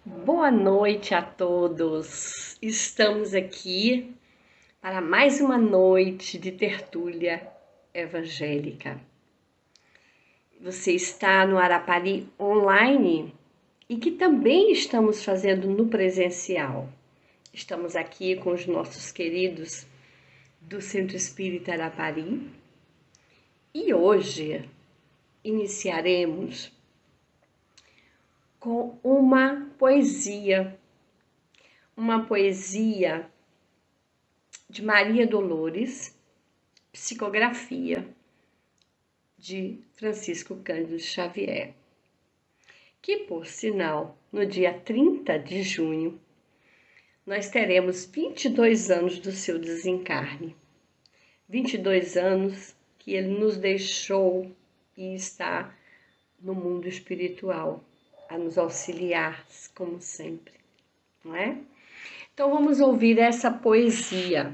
Boa noite a todos. Estamos aqui para mais uma noite de tertúlia evangélica. Você está no Arapari online e que também estamos fazendo no presencial. Estamos aqui com os nossos queridos do Centro Espírita Arapari e hoje iniciaremos com uma poesia de Maria Dolores, psicografia de Francisco Cândido Xavier, que, por sinal, no dia 30 de junho, nós teremos 22 anos do seu desencarne. 22 anos que ele nos deixou e está no mundo espiritual, a nos auxiliar, como sempre, não é? Então vamos ouvir essa poesia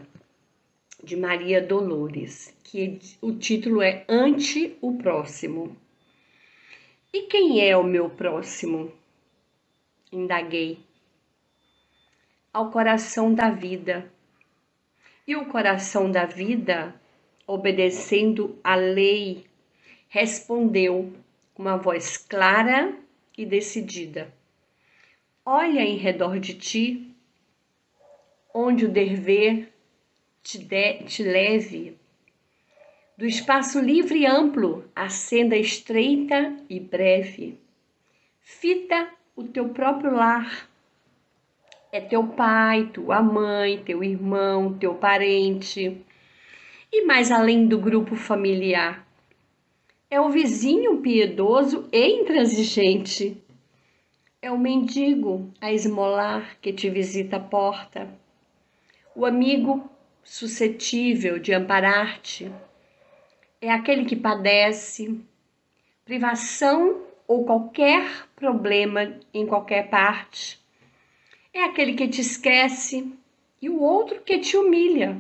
de Maria Dolores, que o título é Ante o Próximo. E quem é o meu próximo? Indaguei. Ao coração da vida. E o coração da vida, obedecendo à lei, respondeu com uma voz clara e decidida. Olha em redor de ti, onde o dever te leve. Do espaço livre e amplo, a senda estreita e breve. Fita o teu próprio lar. É teu pai, tua mãe, teu irmão, teu parente. E mais além do grupo familiar. É o vizinho piedoso e intransigente. É o mendigo a esmolar que te visita a porta. O amigo suscetível de amparar-te. É aquele que padece privação ou qualquer problema em qualquer parte. É aquele que te esquece e o outro que te humilha.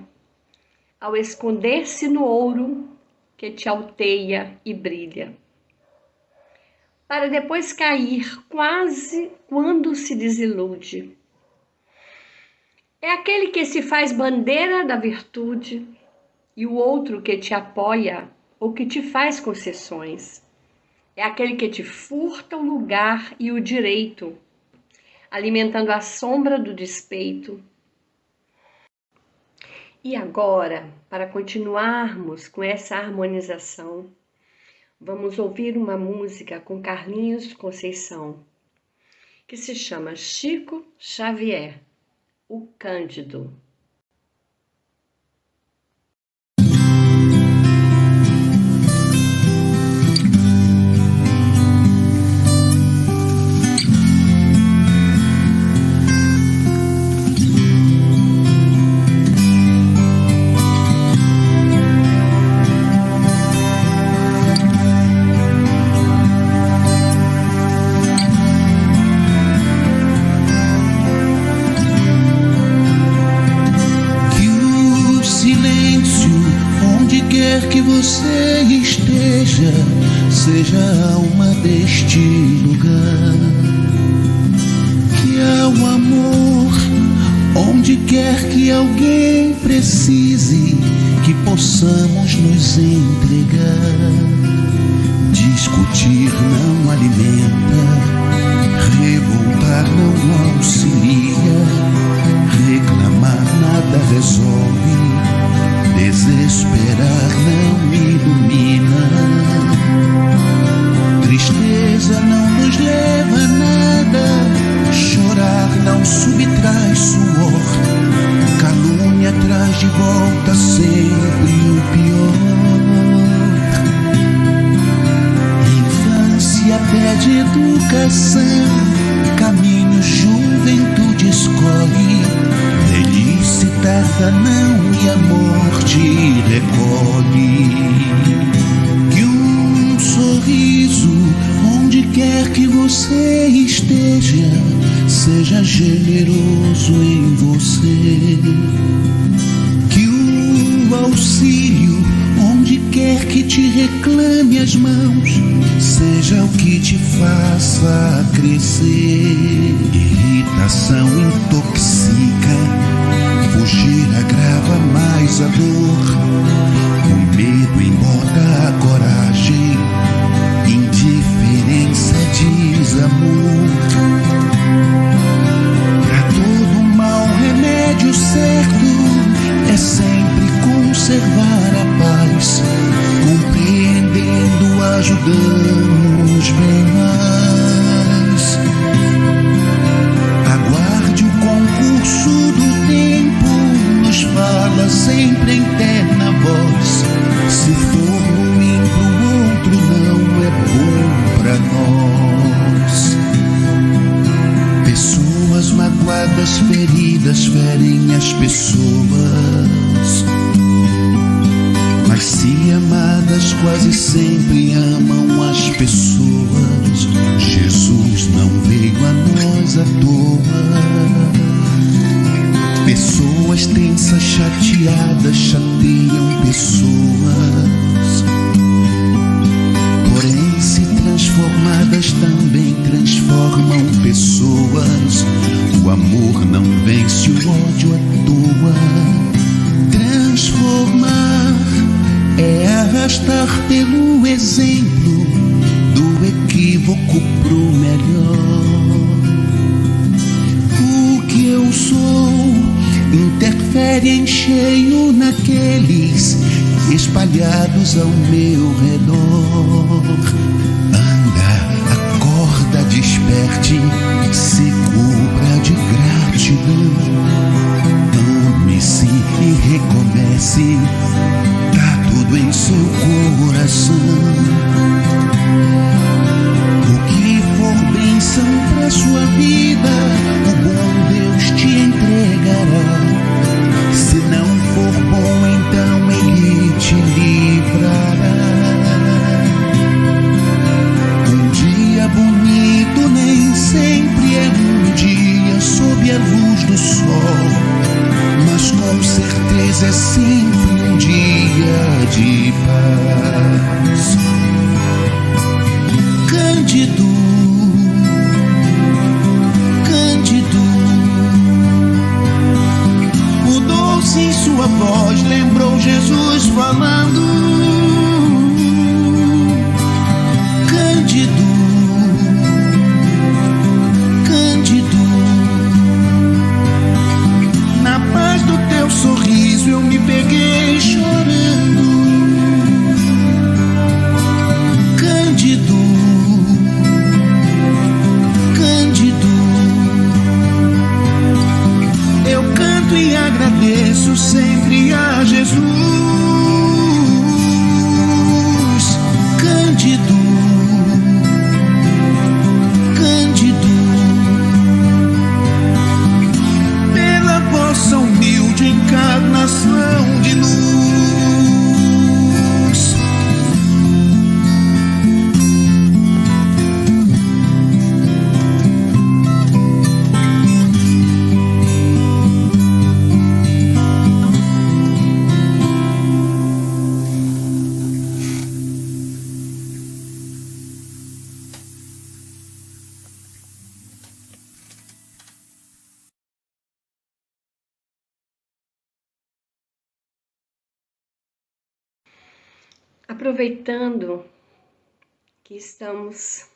Ao esconder-se no ouro, que te alteia e brilha, para depois cair quase quando se desilude. É aquele que se faz bandeira da virtude e o outro que te apoia ou que te faz concessões. É aquele que te furta o lugar e o direito, alimentando a sombra do despeito. E agora, para continuarmos com essa harmonização, vamos ouvir uma música com Carlinhos Conceição, que se chama Chico Xavier, o Cândido. Você esteja, seja a alma deste lugar, que há o amor onde quer que alguém precise, que possamos nos entregar. Discutir não alimenta, revoltar não auxilia, reclamar nada resolve, desesperar não ilumina. Tristeza não nos leva a nada, chorar não subtrai suor, calúnia traz de volta sempre o pior. Infância pede educação, caminho juventude escolhe, velhice tarda não e a morte recolhe. Que um sorriso, onde quer que você esteja, seja generoso em você. Que o auxílio, onde quer que te reclame as mãos, seja o que te faça crescer. coração intoxica, fugir agrava mais a dor. O medo embota a coragem, indiferença diz amor. Pra todo mal, remédio certo é sempre conservar a paz. Compreendendo, ajudamos bem mais. Aguarde o concurso do tempo, nos fala sempre em terna voz. Se for ruim pro outro, não é bom pra nós. Pessoas magoadas, feridas, ferem as pessoas. Mas se amadas, quase sempre amam as pessoas. Jesus não veio a nós à toa. Pessoas tensas, chateadas, chateiam pessoas. Porém, se transformadas, também transformam pessoas. O amor não vence o ódio à toa. Transformar é arrastar pelo exemplo do equívoco pro melhor. O que eu sou interfere em cheio naqueles espalhados ao meu redor. Anda, acorda, desperte, se cubra de gratidão. Ame-se e recomece, tá tudo em seu coração. O que for bênção pra sua vida, o bom Deus te entregará. Se não for bom, então Ele te livrará. Um dia bonito nem sempre é um dia sob a luz do sol, mas com certeza é sempre um dia de paz. Cândido, Cândido mudou-se em sua voz, lembrou Jesus falando. Cândido, Cândido, na paz do teu sorriso eu me peguei chorando. Cândido, Cândido, eu canto e agradeço sempre a Jesus. Cândido, Cândido, pela vossa humilde encarnação de luz. Aproveitando que estamos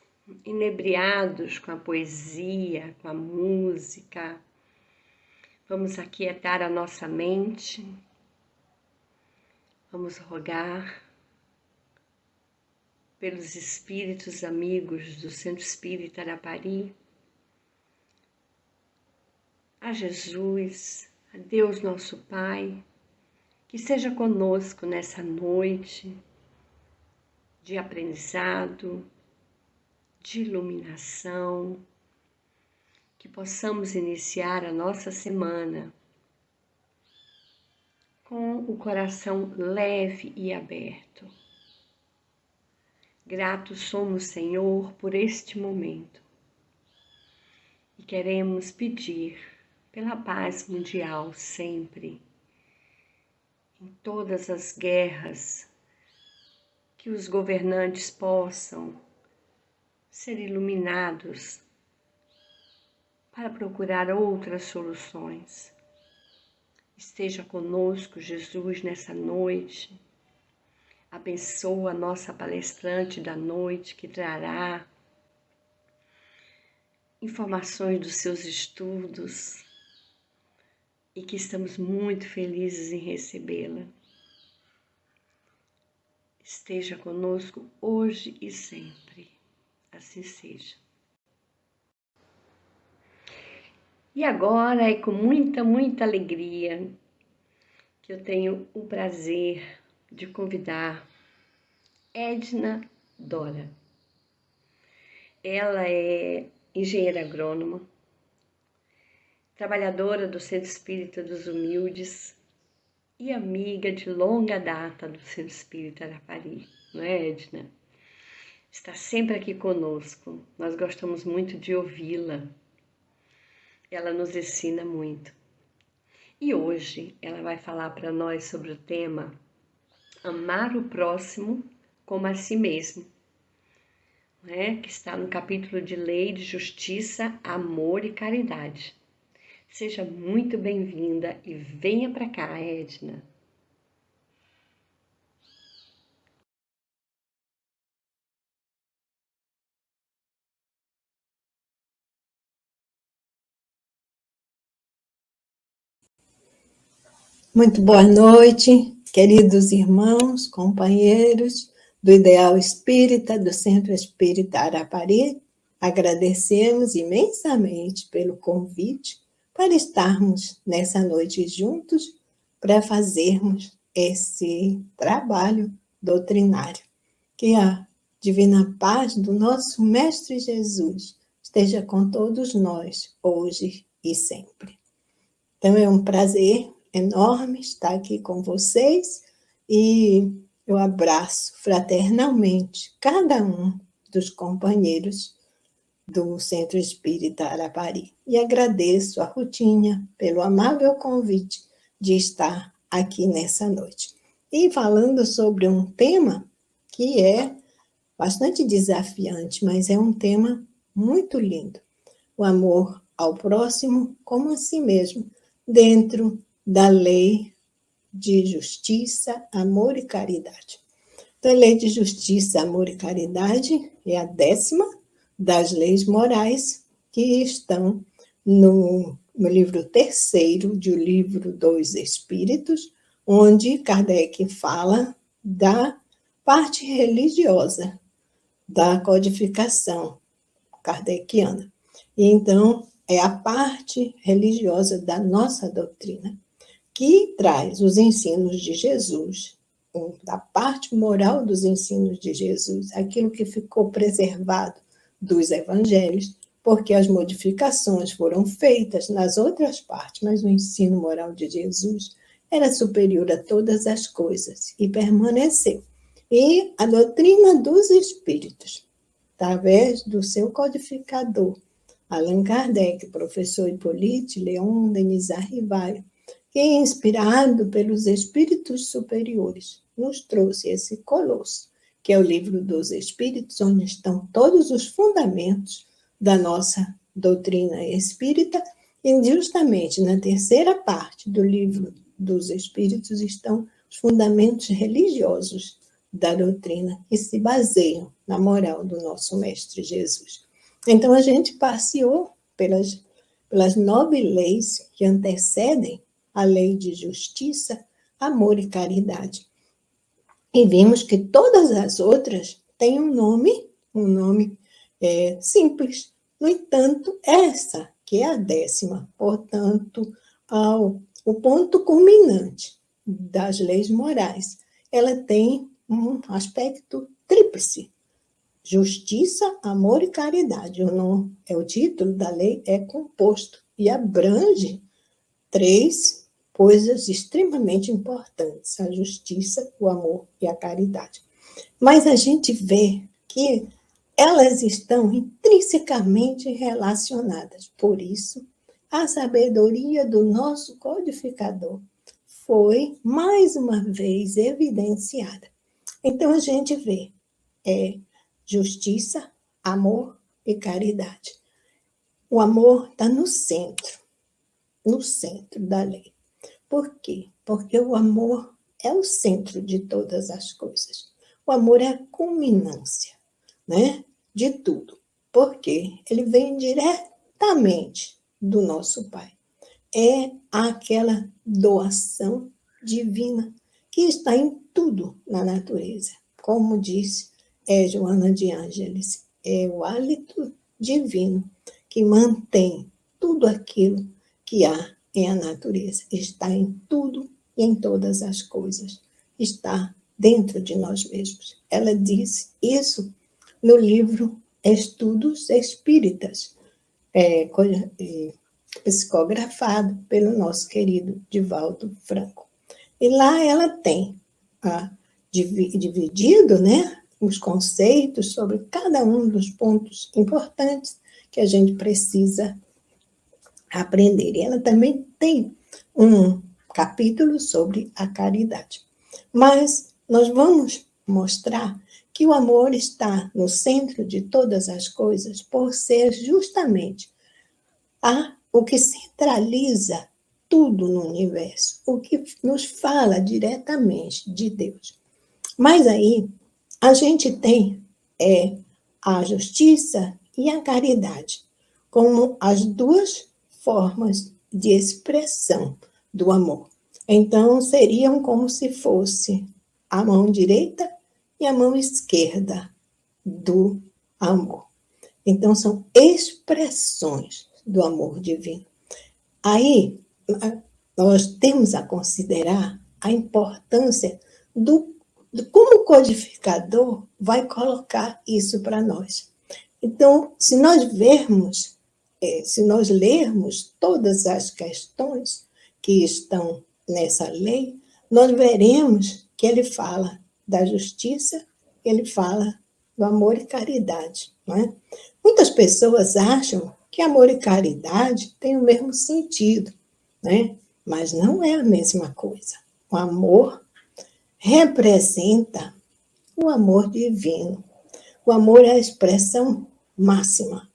inebriados com a poesia, com a música, vamos aquietar a nossa mente, vamos rogar pelos espíritos amigos do Centro Espírita Arapari, a Jesus, a Deus nosso Pai, que esteja conosco nessa noite de aprendizado, de iluminação, que possamos iniciar a nossa semana com o coração leve e aberto. Gratos somos, Senhor, por este momento e queremos pedir pela paz mundial sempre, em todas as guerras, que os governantes possam ser iluminados para procurar outras soluções. Esteja conosco, Jesus, nessa noite. Abençoa a nossa palestrante da noite, que trará informações dos seus estudos e que estamos muito felizes em recebê-la. Esteja conosco hoje e sempre. Assim seja. E agora é com muita alegria que eu tenho o prazer de convidar Edna Dora. Ela é engenheira agrônoma, trabalhadora do Centro Espírita dos Humildes e amiga de longa data do Centro Espírita Arapari, não é, Edna? Está sempre aqui conosco, nós gostamos muito de ouvi-la, ela nos ensina muito. E hoje ela vai falar para nós sobre o tema Amar o próximo como a si mesmo, né? Que está no capítulo de Lei de Justiça, Amor e Caridade. Seja muito bem-vinda e venha para cá, Edna. Muito boa noite, queridos irmãos, companheiros do Ideal Espírita, do Centro Espírita Arapari. Agradecemos imensamente pelo convite para estarmos nessa noite juntos para fazermos esse trabalho doutrinário. Que a divina paz do nosso Mestre Jesus esteja com todos nós, hoje e sempre. Então, é um prazer enorme estar aqui com vocês e eu abraço fraternalmente cada um dos companheiros do Centro Espírita Arapari e agradeço a Rutinha pelo amável convite de estar aqui nessa noite. E falando sobre um tema que é bastante desafiante, mas é um tema muito lindo, o amor ao próximo como a si mesmo, dentro da lei de justiça, amor e caridade. Então, a lei de justiça, amor e caridade é a 10ª das leis morais que estão no livro 3º de O Livro dos Espíritos, onde Kardec fala da parte religiosa da codificação kardeciana. E, então, é a parte religiosa da nossa doutrina, que traz os ensinos de Jesus, da parte moral dos ensinos de Jesus, aquilo que ficou preservado dos evangelhos, porque as modificações foram feitas nas outras partes, mas o ensino moral de Jesus era superior a todas as coisas e permaneceu. E a doutrina dos espíritos, através do seu codificador, Allan Kardec, professor Hippolyte Léon Denis Rivaio, que, inspirado pelos espíritos superiores, nos trouxe esse colosso, que é o Livro dos Espíritos, onde estão todos os fundamentos da nossa doutrina espírita, e justamente na 3ª parte do Livro dos Espíritos estão os fundamentos religiosos da doutrina, que se baseiam na moral do nosso Mestre Jesus. Então, a gente passeou pelas 9 leis que antecedem a lei de justiça, amor e caridade. E vimos que todas as outras têm um nome simples. No entanto, essa, que é a 10ª, portanto, o ponto culminante das leis morais, ela tem um aspecto tríplice: justiça, amor e caridade. O título da lei é composto e abrange 3 coisas extremamente importantes: a justiça, o amor e a caridade. Mas a gente vê que elas estão intrinsecamente relacionadas. Por isso, a sabedoria do nosso codificador foi, mais uma vez, evidenciada. Então, a gente vê justiça, amor e caridade. o amor está no centro da lei. Por quê? Porque o amor é o centro de todas as coisas. O amor é a culminância, né, de tudo. Porque ele vem diretamente do nosso Pai. É aquela doação divina que está em tudo na natureza. Como disse Joana de Ângeles, é o hálito divino que mantém tudo aquilo que há em a natureza. Está em tudo e em todas as coisas. Está dentro de nós mesmos. Ela diz isso no livro Estudos Espíritas, psicografado pelo nosso querido Divaldo Franco. E lá ela tem dividido, né, os conceitos sobre cada um dos pontos importantes que a gente precisa aprender. E ela também tem um capítulo sobre a caridade. Mas nós vamos mostrar que o amor está no centro de todas as coisas por ser justamente o que centraliza tudo no universo, o que nos fala diretamente de Deus. Mas aí a gente tem a justiça e a caridade como as duas formas de expressão do amor. Então, seriam como se fosse a mão direita e a mão esquerda do amor. Então, são expressões do amor divino. Aí, nós temos a considerar a importância de como o codificador vai colocar isso para nós. Então, se nós lermos todas as questões que estão nessa lei, nós veremos que ele fala da justiça, ele fala do amor e caridade, não é? Muitas pessoas acham que amor e caridade têm o mesmo sentido, né? Mas não é a mesma coisa. O amor representa o amor divino. O amor é a expressão máxima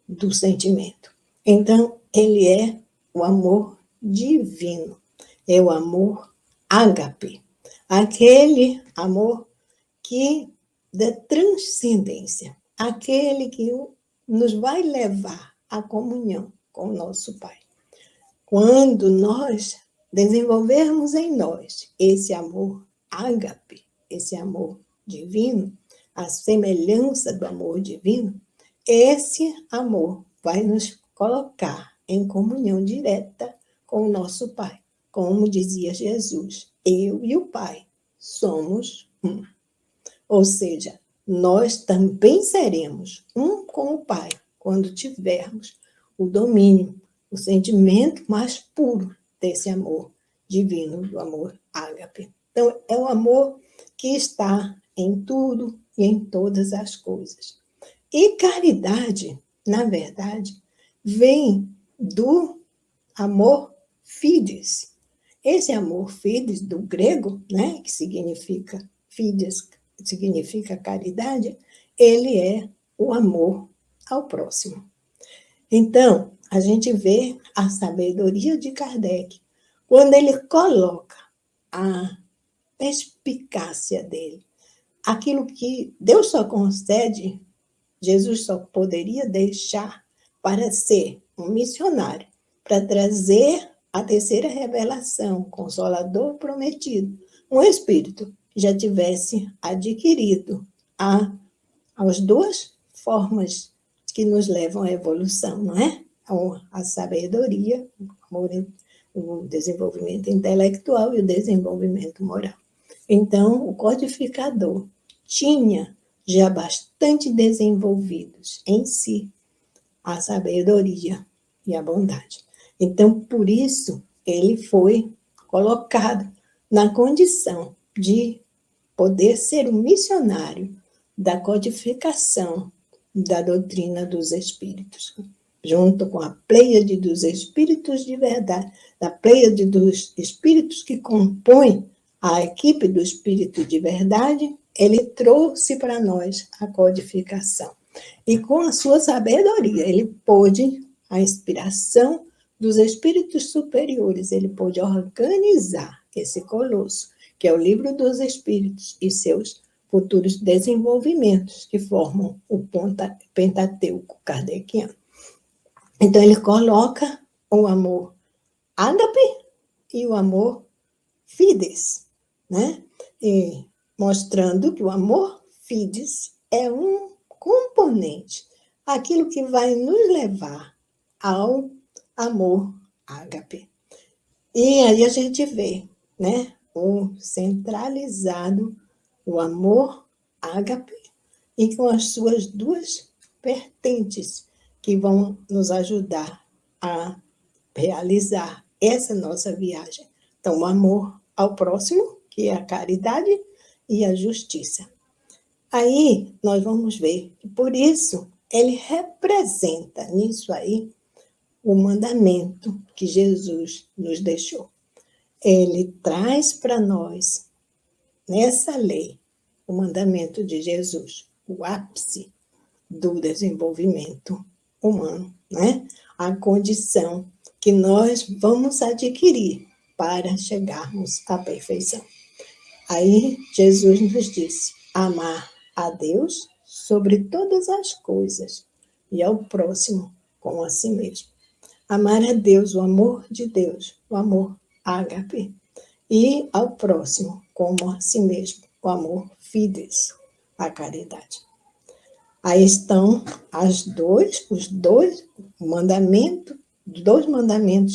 do sentimento. Então, ele é o amor divino, é o amor ágape, aquele amor que da transcendência, aquele que nos vai levar à comunhão com o nosso Pai. Quando nós desenvolvermos em nós esse amor ágape, esse amor divino, a semelhança do amor divino, esse amor vai nos colocar em comunhão direta com o nosso Pai. Como dizia Jesus, eu e o Pai somos um. Ou seja, nós também seremos um com o Pai quando tivermos o domínio, o sentimento mais puro desse amor divino, do amor ágape. Então, é o amor que está em tudo e em todas as coisas. E caridade, na verdade, vem do amor fides. Esse amor fides, do grego, né, que significa fides, significa caridade, ele é o amor ao próximo. Então, a gente vê a sabedoria de Kardec, quando ele coloca a perspicácia dele, aquilo que Deus só concede, Jesus só poderia deixar para ser um missionário, para trazer a terceira revelação, Consolador prometido, um espírito que já tivesse adquirido as duas formas que nos levam à evolução, não é? A sabedoria, o desenvolvimento intelectual e o desenvolvimento moral. Então, o codificador tinha já bastante desenvolvidos em si a sabedoria e a bondade. Então, por isso, ele foi colocado na condição de poder ser um missionário da codificação da doutrina dos espíritos, junto com a pleiade dos espíritos de verdade, da pleiade dos espíritos que compõem a equipe do espírito de verdade, ele trouxe para nós a codificação. E com a sua sabedoria, ele pôde a inspiração dos espíritos superiores, ele pôde organizar esse colosso, que é o livro dos espíritos e seus futuros desenvolvimentos, que formam o Pentateuco kardeciano. Então, ele coloca o amor ágape e o amor fides, né? E mostrando que o amor fides é um componente, aquilo que vai nos levar ao amor ágape. E aí a gente vê, né, o centralizado, o amor ágape, e com as suas duas vertentes, que vão nos ajudar a realizar essa nossa viagem. Então, o amor ao próximo, que é a caridade, e a justiça. Aí, nós vamos ver que, por isso, ele representa nisso aí o mandamento que Jesus nos deixou. Ele traz para nós, nessa lei, o mandamento de Jesus, o ápice do desenvolvimento humano, né? A condição que nós vamos adquirir para chegarmos à perfeição. Aí Jesus nos disse: amar a Deus sobre todas as coisas e ao próximo como a si mesmo. Amar a Deus, o amor de Deus, o amor ágape, e ao próximo como a si mesmo, o amor fides, a caridade. Aí estão os dois mandamentos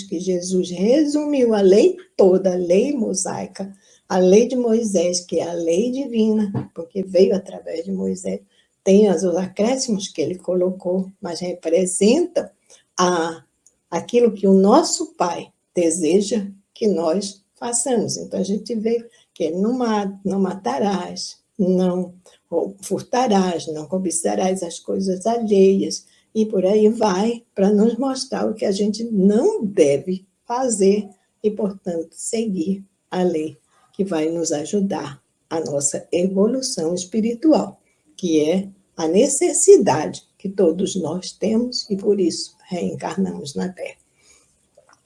que Jesus resumiu a lei toda, a lei mosaica, a lei de Moisés, que é a lei divina, porque veio através de Moisés, tem os acréscimos que ele colocou, mas representam aquilo que o nosso Pai deseja que nós façamos. Então, a gente vê que ele não matarás, não furtarás, não cobiçarás as coisas alheias, e por aí vai, para nos mostrar o que a gente não deve fazer e, portanto, seguir a lei que vai nos ajudar a nossa evolução espiritual, que é a necessidade que todos nós temos e, por isso, reencarnamos na Terra.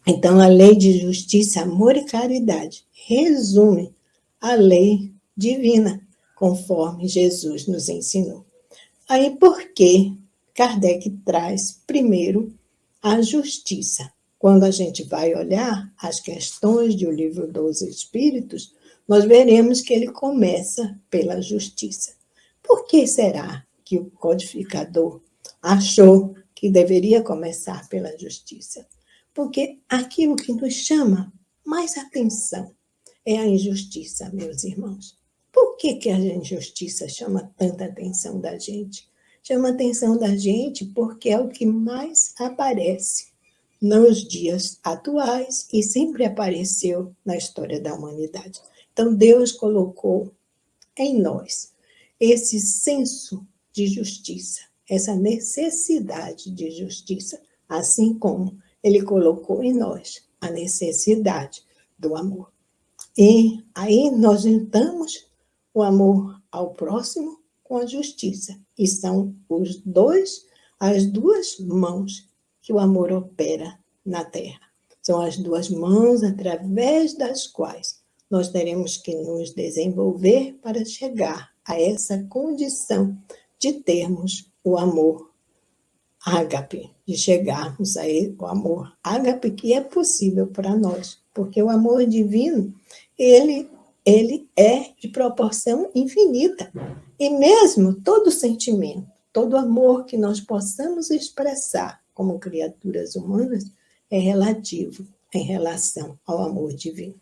Então, a lei de justiça, amor e caridade resume a lei divina, conforme Jesus nos ensinou. Aí, por que Kardec traz primeiro a justiça? Quando a gente vai olhar as questões do Livro dos Espíritos, nós veremos que ele começa pela justiça. Por que será que o codificador achou que deveria começar pela justiça? Porque aquilo que nos chama mais atenção é a injustiça, meus irmãos. Por que a injustiça chama tanta atenção da gente? Chama a atenção da gente porque é o que mais aparece nos dias atuais e sempre apareceu na história da humanidade. Então, Deus colocou em nós esse senso de justiça, essa necessidade de justiça, assim como Ele colocou em nós a necessidade do amor. E aí nós juntamos o amor ao próximo com a justiça. E são as duas mãos que o amor opera na Terra. São as duas mãos através das quais nós teremos que nos desenvolver para chegar a essa condição de termos o amor ágape, de chegarmos a o amor ágape que é possível para nós, porque o amor divino, ele é de proporção infinita. E mesmo todo sentimento, todo amor que nós possamos expressar como criaturas humanas é relativo em relação ao amor divino.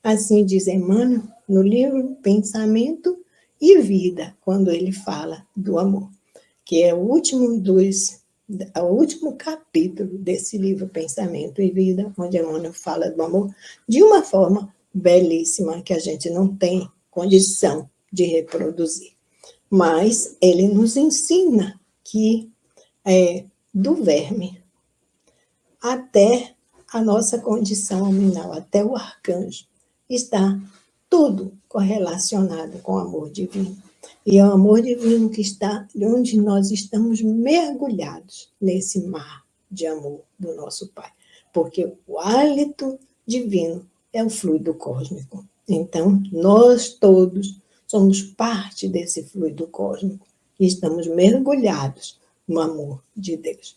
Assim diz Emmanuel no livro Pensamento e Vida, quando ele fala do amor, que é o último capítulo desse livro Pensamento e Vida, onde Emmanuel fala do amor de uma forma belíssima que a gente não tem condição de reproduzir. Mas ele nos ensina que do verme até a nossa condição nominal, até o arcanjo, está tudo correlacionado com o amor divino. E é o amor divino que está onde nós estamos mergulhados nesse mar de amor do nosso Pai, porque o hálito divino é o fluido cósmico. Então, nós todos somos parte desse fluido cósmico e estamos mergulhados no amor de Deus.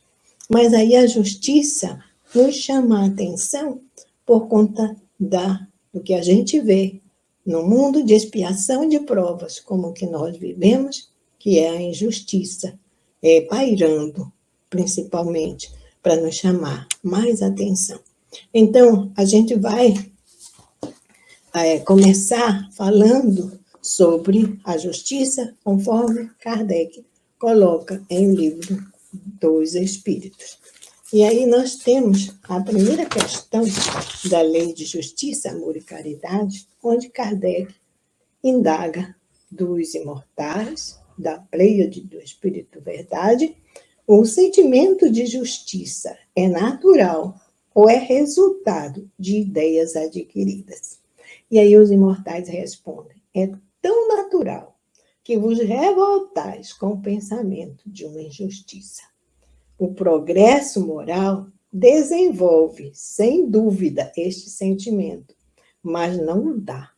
Mas aí a justiça nos chama a atenção por conta do que a gente vê no mundo de expiação de provas, como que nós vivemos, que é a injustiça, pairando, principalmente, para nos chamar mais atenção. Então, a gente vai começar falando sobre a justiça, conforme Kardec coloca em O Livro dos Espíritos. E aí nós temos a primeira questão da lei de justiça, amor e caridade, onde Kardec indaga dos imortais, da Pleiade do Espírito Verdade, o sentimento de justiça é natural ou é resultado de ideias adquiridas? E aí os imortais respondem, é tão natural que vos revoltais com o pensamento de uma injustiça. O progresso moral desenvolve, sem dúvida, este sentimento, mas não o dá.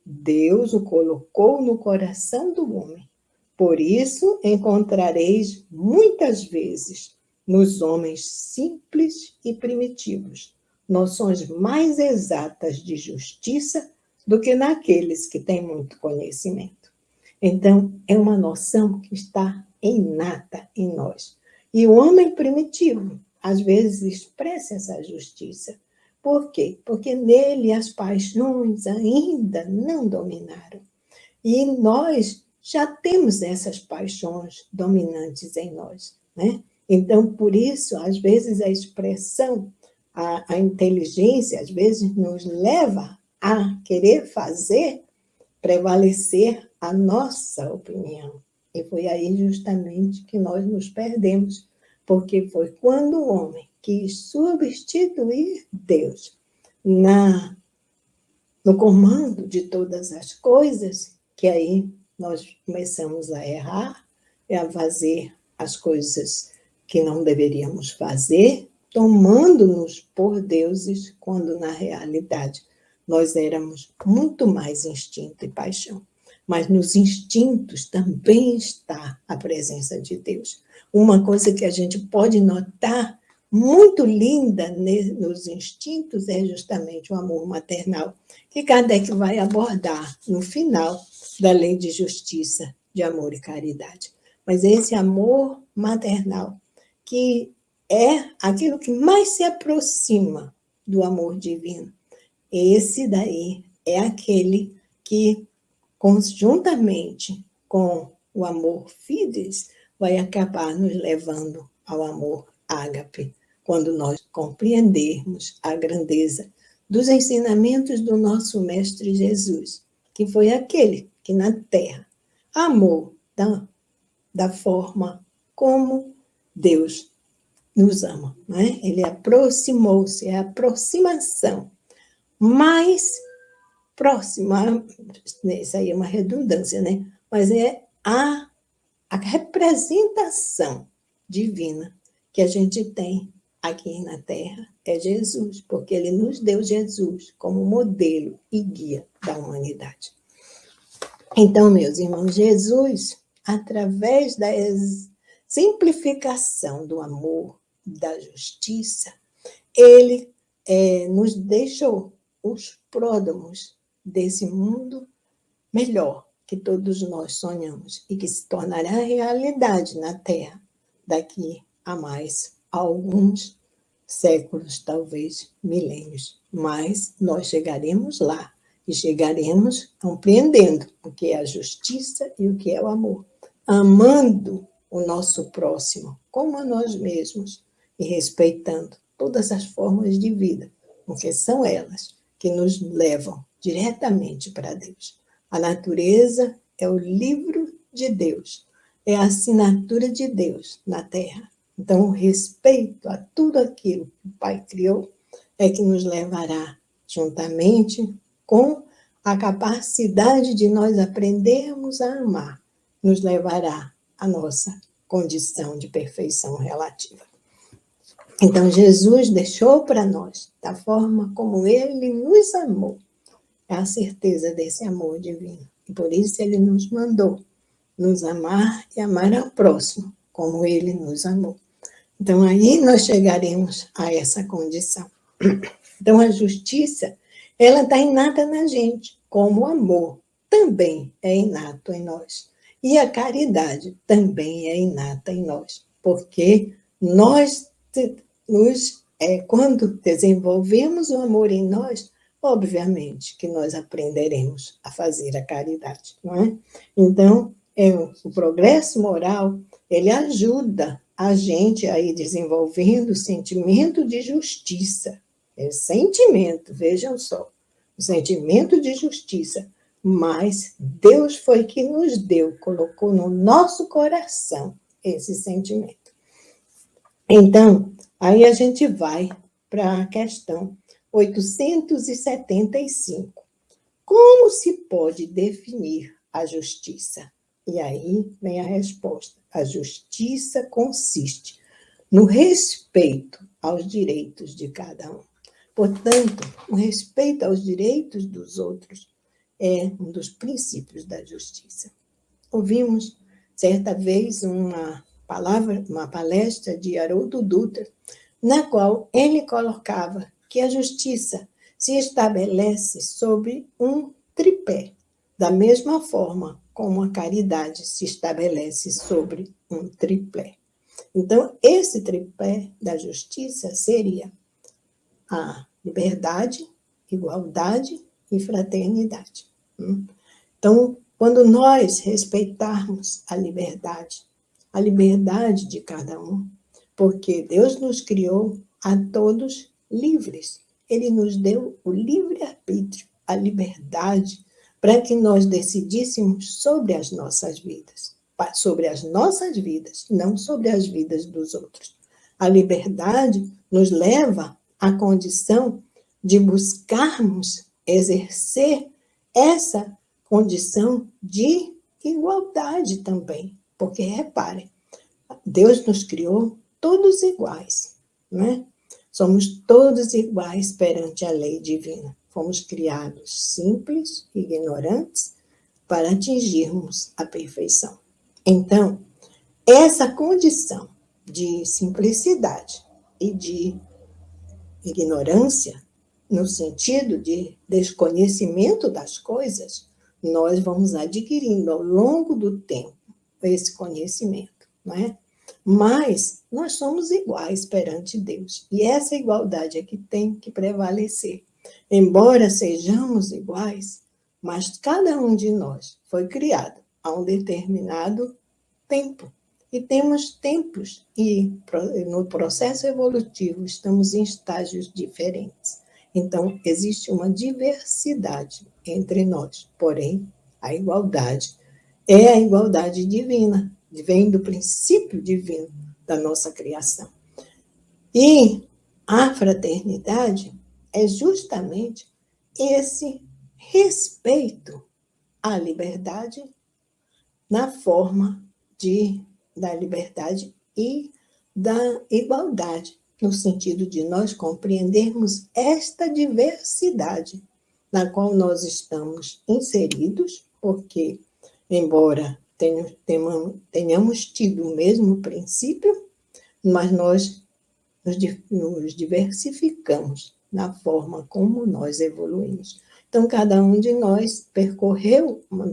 Deus o colocou no coração do homem. Por isso, encontrareis muitas vezes nos homens simples e primitivos noções mais exatas de justiça do que naqueles que têm muito conhecimento. Então, é uma noção que está inata em nós. E o homem primitivo, às vezes, expressa essa justiça. Por quê? Porque nele as paixões ainda não dominaram. E nós já temos essas paixões dominantes em nós, né? Então, por isso, às vezes, a expressão, a inteligência, às vezes, nos leva a querer fazer prevalecer a nossa opinião. E foi aí justamente que nós nos perdemos, porque foi quando o homem quis substituir Deus no comando de todas as coisas, que aí nós começamos a errar, a fazer as coisas que não deveríamos fazer, tomando-nos por deuses, quando na realidade nós éramos muito mais instinto e paixão. Mas nos instintos também está a presença de Deus. Uma coisa que a gente pode notar muito linda nos instintos é justamente o amor maternal, que Kardec vai abordar no final da lei de justiça, de amor e caridade. Mas esse amor maternal, que é aquilo que mais se aproxima do amor divino, esse daí é aquele que, conjuntamente com o amor fides, vai acabar nos levando ao amor ágape, quando nós compreendermos a grandeza dos ensinamentos do nosso Mestre Jesus, que foi aquele que na Terra amou da forma como Deus nos ama, né? Ele aproximou-se, é a aproximação mais próxima, isso aí é uma redundância, né? Mas é a representação divina que a gente tem aqui na Terra, é Jesus, porque ele nos deu Jesus como modelo e guia da humanidade. Então, meus irmãos, Jesus, através da simplificação do amor, da justiça, ele nos deixou os pródromos desse mundo melhor que todos nós sonhamos e que se tornará realidade na Terra daqui a mais alguns séculos, talvez milênios. Mas nós chegaremos lá e chegaremos compreendendo o que é a justiça e o que é o amor, amando o nosso próximo como a nós mesmos e respeitando todas as formas de vida, porque são elas que nos levam diretamente para Deus. A natureza é o livro de Deus, é a assinatura de Deus na Terra. Então, o respeito a tudo aquilo que o Pai criou é que nos levará, juntamente com a capacidade de nós aprendermos a amar, nos levará à nossa condição de perfeição relativa. Então, Jesus deixou para nós, da forma como ele nos amou, é a certeza desse amor divino. E por isso ele nos mandou nos amar e amar ao próximo, como ele nos amou. Então, aí nós chegaremos a essa condição. Então, a justiça, ela está inata na gente, como o amor também é inato em nós. E a caridade também é inata em nós, porque nós, quando desenvolvemos o amor em nós, obviamente que nós aprenderemos a fazer a caridade, não é? Então, o progresso moral, ele ajuda a gente a ir desenvolvendo o sentimento de justiça. É sentimento, vejam só, o sentimento de justiça. Mas Deus foi que nos deu, colocou no nosso coração esse sentimento. Então, aí a gente vai para a questão 875. Como se pode definir a justiça? E aí vem a resposta. A justiça consiste no respeito aos direitos de cada um. Portanto, o respeito aos direitos dos outros é um dos princípios da justiça. Ouvimos, certa vez, uma palestra de Haroldo Dutra, na qual ele colocava que a justiça se estabelece sobre um tripé, da mesma forma como a caridade se estabelece sobre um tripé. Então, esse tripé da justiça seria a liberdade, igualdade e fraternidade. Então, quando nós respeitarmos a liberdade de cada um, porque Deus nos criou a todos livres. Ele nos deu o livre-arbítrio, a liberdade, para que nós decidíssemos sobre as nossas vidas. Não sobre as vidas dos outros. A liberdade nos leva à condição de buscarmos exercer essa condição de igualdade também. Porque, reparem, Deus nos criou todos iguais, né? Somos todos iguais perante a lei divina. Fomos criados simples, ignorantes, para atingirmos a perfeição. Então, essa condição de simplicidade e de ignorância, no sentido de desconhecimento das coisas, nós vamos adquirindo ao longo do tempo esse conhecimento, não é? Mas nós somos iguais perante Deus. E essa igualdade é que tem que prevalecer. Embora sejamos iguais, mas cada um de nós foi criado a um determinado tempo. E temos tempos, e no processo evolutivo estamos em estágios diferentes. Então, existe uma diversidade entre nós, porém, a igualdade é a igualdade divina, vem do princípio divino da nossa criação. E a fraternidade é justamente esse respeito à liberdade na forma da liberdade e da igualdade, no sentido de nós compreendermos esta diversidade na qual nós estamos inseridos, porque, embora tenhamos tido o mesmo princípio, mas nós nos diversificamos na forma como nós evoluímos. Então, cada um de nós percorreu um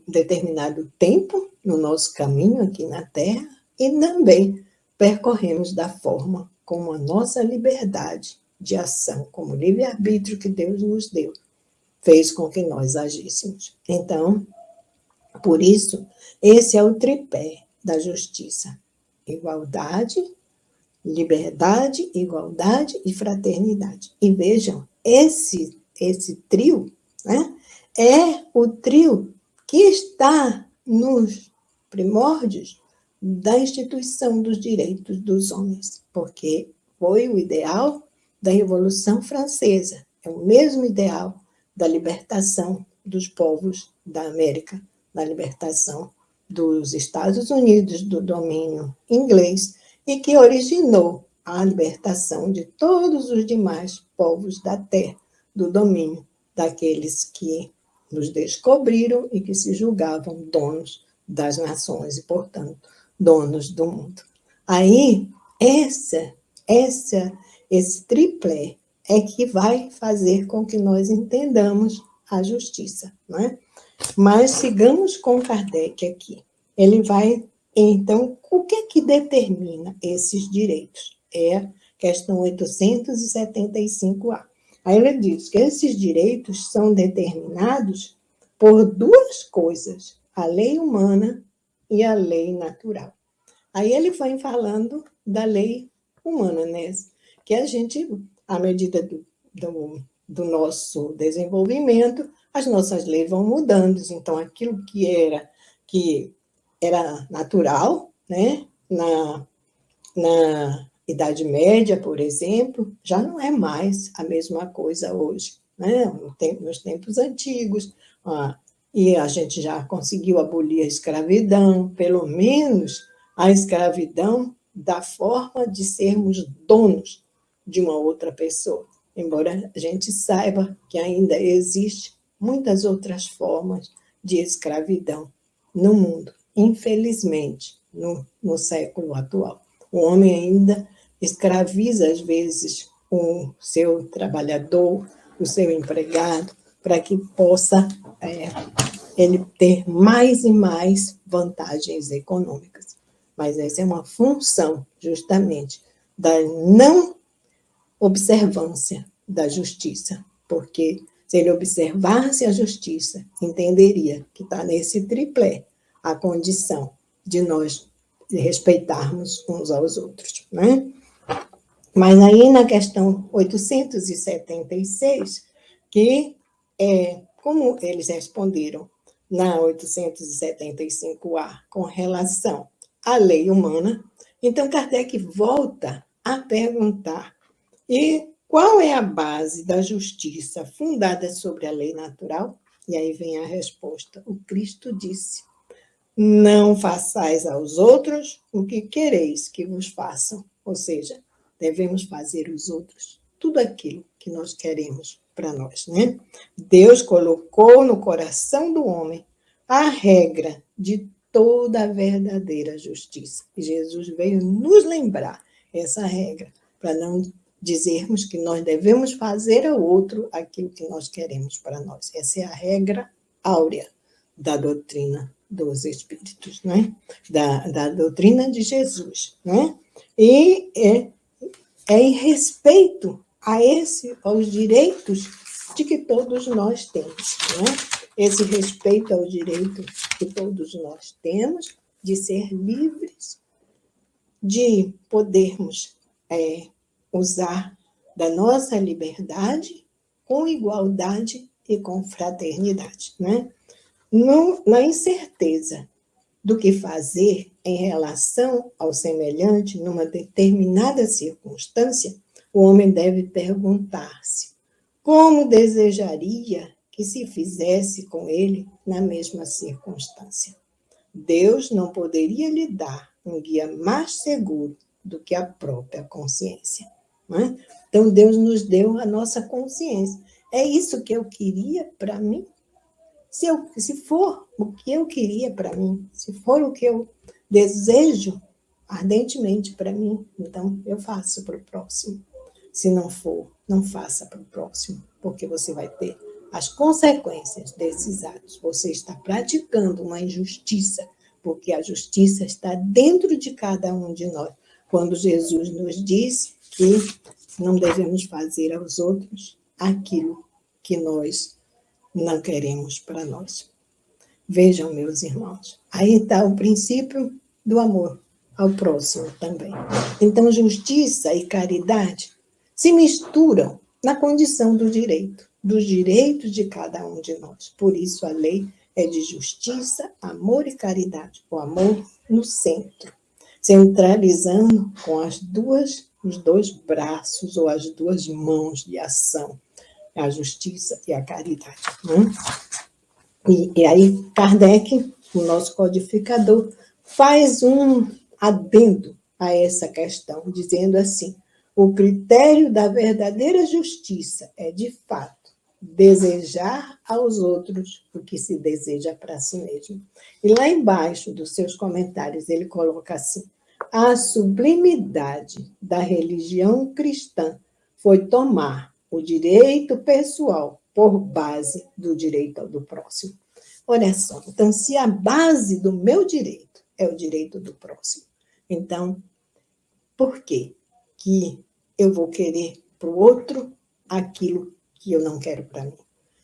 determinado tempo no nosso caminho aqui na Terra e também percorremos da forma como a nossa liberdade de ação, como o livre-arbítrio que Deus nos deu, fez com que nós agíssemos. Então, por isso, esse é o tripé da justiça: igualdade, liberdade, igualdade e fraternidade. E vejam, esse trio, né, é o trio que está nos primórdios da instituição dos direitos dos homens, porque foi o ideal da Revolução Francesa, é o mesmo ideal da libertação dos povos da América, da libertação dos Estados Unidos do domínio inglês, e que originou a libertação de todos os demais povos da terra, do domínio daqueles que nos descobriram e que se julgavam donos das nações e, portanto, donos do mundo. Aí, esse triplé é que vai fazer com que nós entendamos a justiça, não é? Mas sigamos com Kardec aqui. Ele vai, então, o que é que determina esses direitos? É a questão 875A. Aí ele diz que esses direitos são determinados por duas coisas, a lei humana e a lei natural. Aí ele vai falando da lei humana, né? Que a gente, à medida do nosso desenvolvimento, as nossas leis vão mudando. Então, aquilo que era natural, né? Na Idade Média, por exemplo, já não é mais a mesma coisa hoje, né? Nos tempos antigos, e a gente já conseguiu abolir a escravidão, pelo menos a escravidão da forma de sermos donos de uma outra pessoa, embora a gente saiba que ainda existe muitas outras formas de escravidão no mundo, infelizmente, no século atual. O homem ainda escraviza, às vezes, o seu trabalhador, o seu empregado, para que possa ele ter mais e mais vantagens econômicas. Mas essa é uma função, justamente, da não observância da justiça, porque se ele observasse a justiça, entenderia que está nesse triplé a condição de nós respeitarmos uns aos outros, né? Mas aí na questão 876, que como eles responderam na 875A com relação à lei humana, então Kardec volta a perguntar: e qual é a base da justiça fundada sobre a lei natural? E aí vem a resposta. O Cristo disse: não façais aos outros o que quereis que vos façam. Ou seja, devemos fazer aos outros tudo aquilo que nós queremos para nós, né? Deus colocou no coração do homem a regra de toda a verdadeira justiça. E Jesus veio nos lembrar essa regra, para não dizermos que nós devemos fazer ao outro aquilo que nós queremos para nós. Essa é a regra áurea da doutrina dos Espíritos, né? Da doutrina de Jesus, né? E é em respeito aos direitos de que todos nós temos, né? Esse respeito ao direito que todos nós temos de ser livres, de podermos usar da nossa liberdade com igualdade e com fraternidade, né? Na incerteza do que fazer em relação ao semelhante numa determinada circunstância, o homem deve perguntar-se: como desejaria que se fizesse com ele na mesma circunstância? Deus não poderia lhe dar um guia mais seguro do que a própria consciência, não é? Então, Deus nos deu a nossa consciência. É isso que eu queria para mim? Se for o que eu queria para mim, se for o que eu desejo ardentemente para mim, então eu faço para o próximo. Se não for, não faça para o próximo, porque você vai ter as consequências desses atos. Você está praticando uma injustiça, porque a justiça está dentro de cada um de nós. Quando Jesus nos diz que não devemos fazer aos outros aquilo que nós não queremos para nós. Vejam, meus irmãos, aí está o princípio do amor ao próximo também. Então, justiça e caridade se misturam na condição do direito, dos direitos de cada um de nós. Por isso, a lei é de justiça, amor e caridade, o amor no centro, centralizando com os dois braços ou as duas mãos de ação, a justiça e a caridade. Né? E aí, Kardec, o nosso codificador, faz um adendo a essa questão, dizendo assim: o critério da verdadeira justiça é, de fato, desejar aos outros o que se deseja para si mesmo. E lá embaixo dos seus comentários ele coloca assim: a sublimidade da religião cristã foi tomar o direito pessoal por base do direito do próximo. Olha só, então, se a base do meu direito é o direito do próximo, então, por que eu vou querer para o outro aquilo que eu não quero para mim?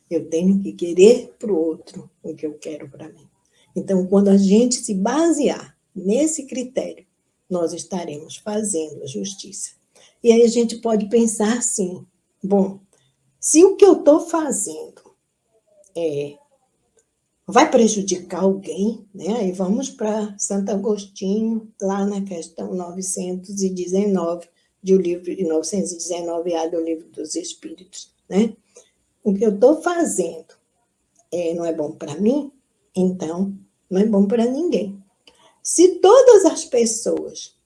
Eu tenho que querer para o outro o que eu quero para mim. Então, quando a gente se basear nesse critério, nós estaremos fazendo a justiça. E aí a gente pode pensar assim: bom, se o que eu estou fazendo vai prejudicar alguém, né? Aí vamos para Santo Agostinho, lá na questão 919 do livro de 919A do Livro dos Espíritos, né? O que eu estou fazendo não é bom para mim, então não é bom para ninguém. Se todas as pessoas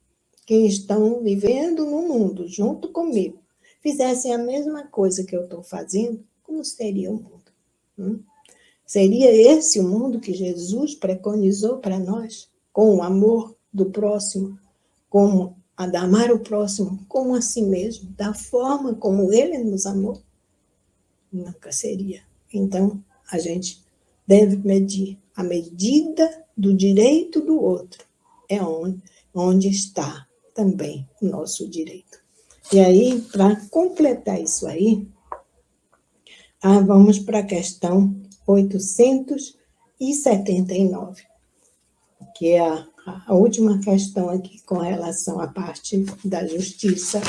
que estão vivendo no mundo junto comigo fizessem a mesma coisa que eu estou fazendo, como seria o mundo? Seria esse o mundo que Jesus preconizou para nós, com o amor do próximo, como a de amar o próximo como a si mesmo, da forma como ele nos amou? Nunca seria. Então, a gente deve medir a medida do direito do outro. É onde está também o nosso direito. E aí, para completar isso aí, vamos para a questão 879, que é a última questão aqui com relação à parte da justiça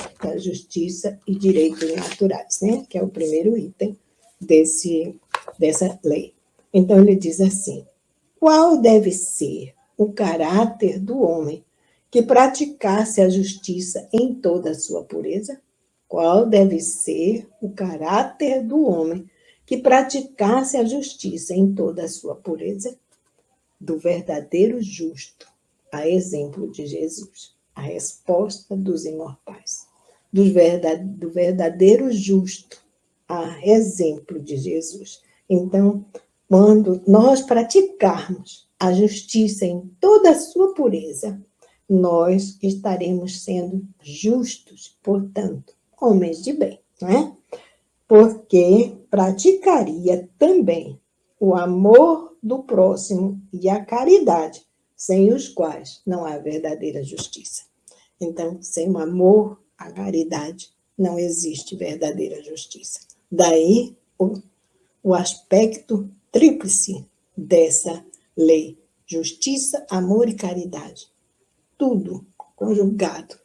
e direitos naturais, né? Que é o primeiro item dessa lei. Então, ele diz assim: qual deve ser o caráter do homem que praticasse a justiça em toda a sua pureza? Qual deve ser o caráter do homem que praticasse a justiça em toda a sua pureza? Do verdadeiro justo, a exemplo de Jesus, a resposta dos imortais. Do verdadeiro justo, a exemplo de Jesus. Então, quando nós praticarmos a justiça em toda a sua pureza, nós estaremos sendo justos, portanto, homens de bem, não é? Porque praticaria também o amor do próximo e a caridade, sem os quais não há verdadeira justiça. Então, sem o amor, a caridade, não existe verdadeira justiça. Daí o aspecto tríplice dessa lei: justiça, amor e caridade. Tudo conjugado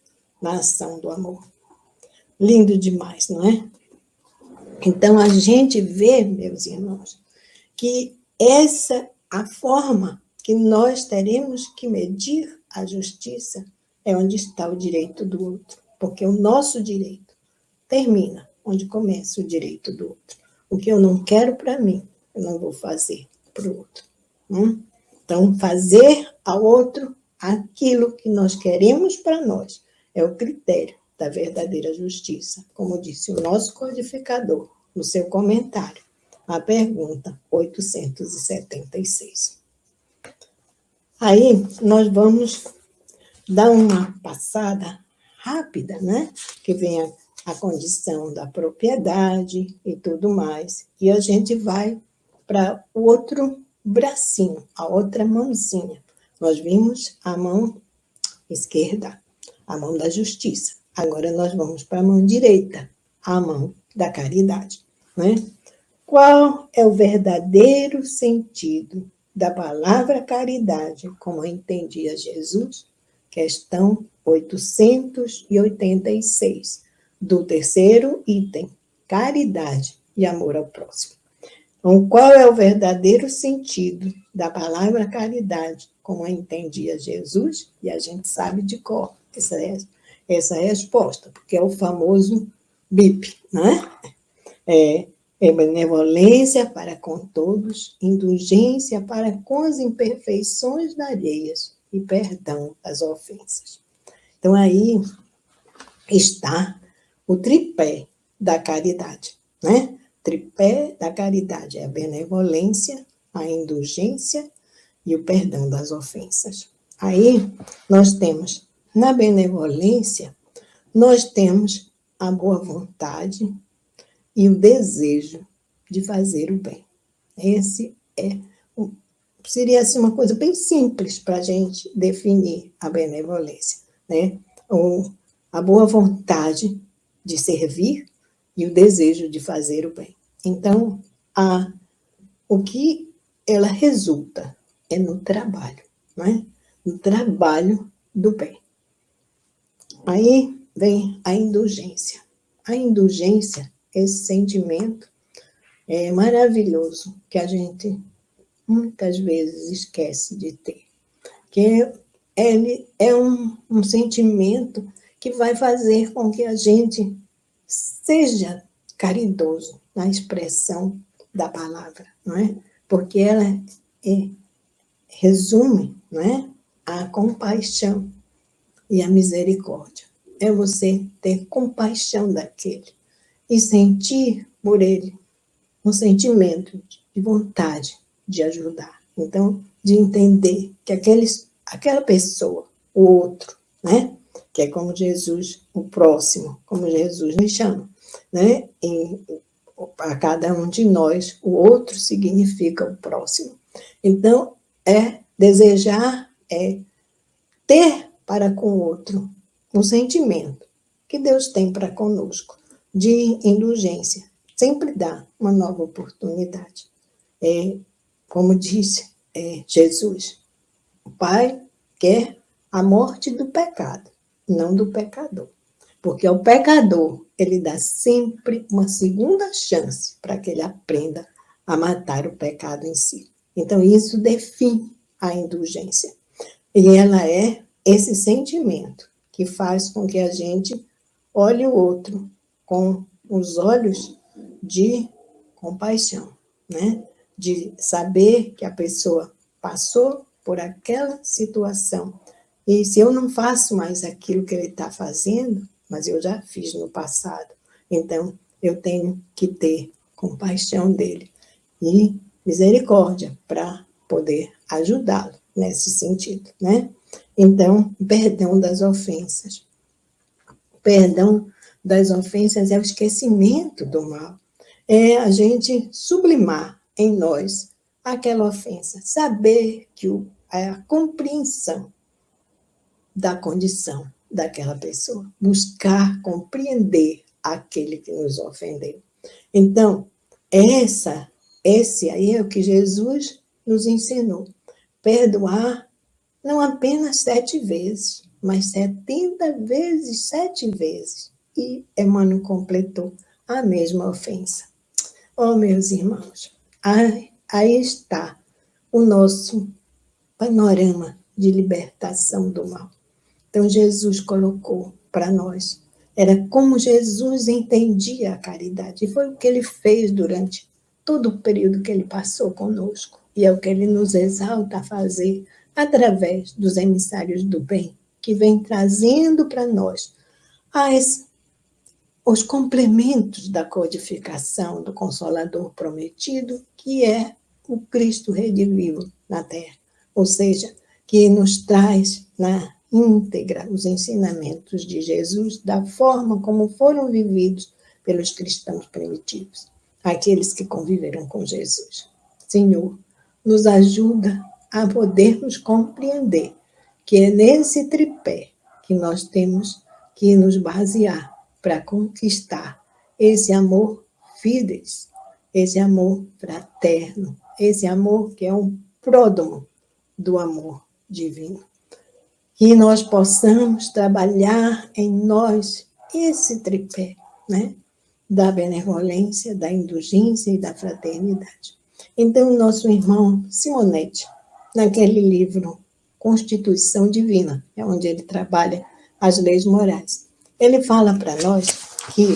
na ação do amor. Lindo demais, não é? Então, a gente vê, meus irmãos, que essa a forma que nós teremos que medir a justiça é onde está o direito do outro, porque o nosso direito termina onde começa o direito do outro. O que eu não quero para mim, eu não vou fazer para o outro. Então, fazer ao outro aquilo que nós queremos para nós é o critério da verdadeira justiça, como disse o nosso codificador no seu comentário, a pergunta 876. Aí, nós vamos dar uma passada rápida, né? Que vem a condição da propriedade e tudo mais. E a gente vai para o outro bracinho, a outra mãozinha. Nós vimos a mão esquerda, a mão da justiça. Agora nós vamos para a mão direita, a mão da caridade, né? Qual é o verdadeiro sentido da palavra caridade, como entendia Jesus? Questão 886, do terceiro item, caridade e amor ao próximo. Então, qual é o verdadeiro sentido da palavra caridade, como entendia Jesus? E a gente sabe de cor essa resposta, porque é o famoso BIP, né? É benevolência para com todos, indulgência para com as imperfeições alheias e perdão das ofensas. Então, aí está o tripé da caridade, né? O tripé da caridade é a benevolência, a indulgência e o perdão das ofensas. Aí, nós temos, na benevolência, nós temos a boa vontade e o desejo de fazer o bem. Esse seria assim, uma coisa bem simples para a gente definir a benevolência, né? A boa vontade de servir e o desejo de fazer o bem. Então, o que ela resulta é no trabalho, né? No trabalho do bem. Aí vem a indulgência. A indulgência, esse sentimento maravilhoso que a gente muitas vezes esquece de ter, que ele é um sentimento que vai fazer com que a gente seja caridoso na expressão da palavra, não é? Porque ela resume, não é, a compaixão e a misericórdia. É você ter compaixão daquele e sentir por ele um sentimento de vontade de ajudar. Então, de entender que aquela pessoa, o outro, né? Que é como Jesus, o próximo, como Jesus me chama, né? A cada um de nós, o outro significa o próximo. Então, desejar, ter para com o outro um sentimento que Deus tem para conosco, de indulgência. Sempre dá uma nova oportunidade. Como disse Jesus, o Pai quer a morte do pecado, não do pecador. Porque ao pecador, ele dá sempre uma segunda chance para que ele aprenda a matar o pecado em si. Então, isso define a indulgência. E ela é esse sentimento que faz com que a gente olhe o outro com os olhos de compaixão, né? De saber que a pessoa passou por aquela situação. E se eu não faço mais aquilo que ele está fazendo, mas eu já fiz no passado, então eu tenho que ter compaixão dele e misericórdia para poder ajudá-lo nesse sentido, né? Então, perdão das ofensas. Perdão das ofensas é o esquecimento do mal. É a gente sublimar em nós aquela ofensa, saber que a compreensão da condição daquela pessoa, buscar compreender aquele que nos ofendeu. Então, esse aí é o que Jesus nos ensinou. Perdoar não apenas 7 vezes, mas 70 vezes 7 vezes. E Emmanuel completou a mesma ofensa. Oh, meus irmãos, aí está o nosso panorama de libertação do mal. Então, Jesus colocou para nós. Era como Jesus entendia a caridade. E foi o que ele fez durante todo o período que ele passou conosco. E é o que ele nos exalta a fazer através dos emissários do bem, que vem trazendo para nós os complementos da codificação do Consolador prometido, que é o Cristo redivivo na Terra. Ou seja, que nos traz na íntegra os ensinamentos de Jesus da forma como foram vividos pelos cristãos primitivos, aqueles que conviveram com Jesus. Senhor, nos ajuda a podermos compreender que é nesse tripé que nós temos que nos basear para conquistar esse amor fidelis, esse amor fraterno, esse amor que é um pródomo do amor divino. Que nós possamos trabalhar em nós esse tripé, né? Da benevolência, da indulgência e da fraternidade. Então, nosso irmão Simonetti, naquele livro Constituição Divina, é onde ele trabalha as leis morais, ele fala para nós que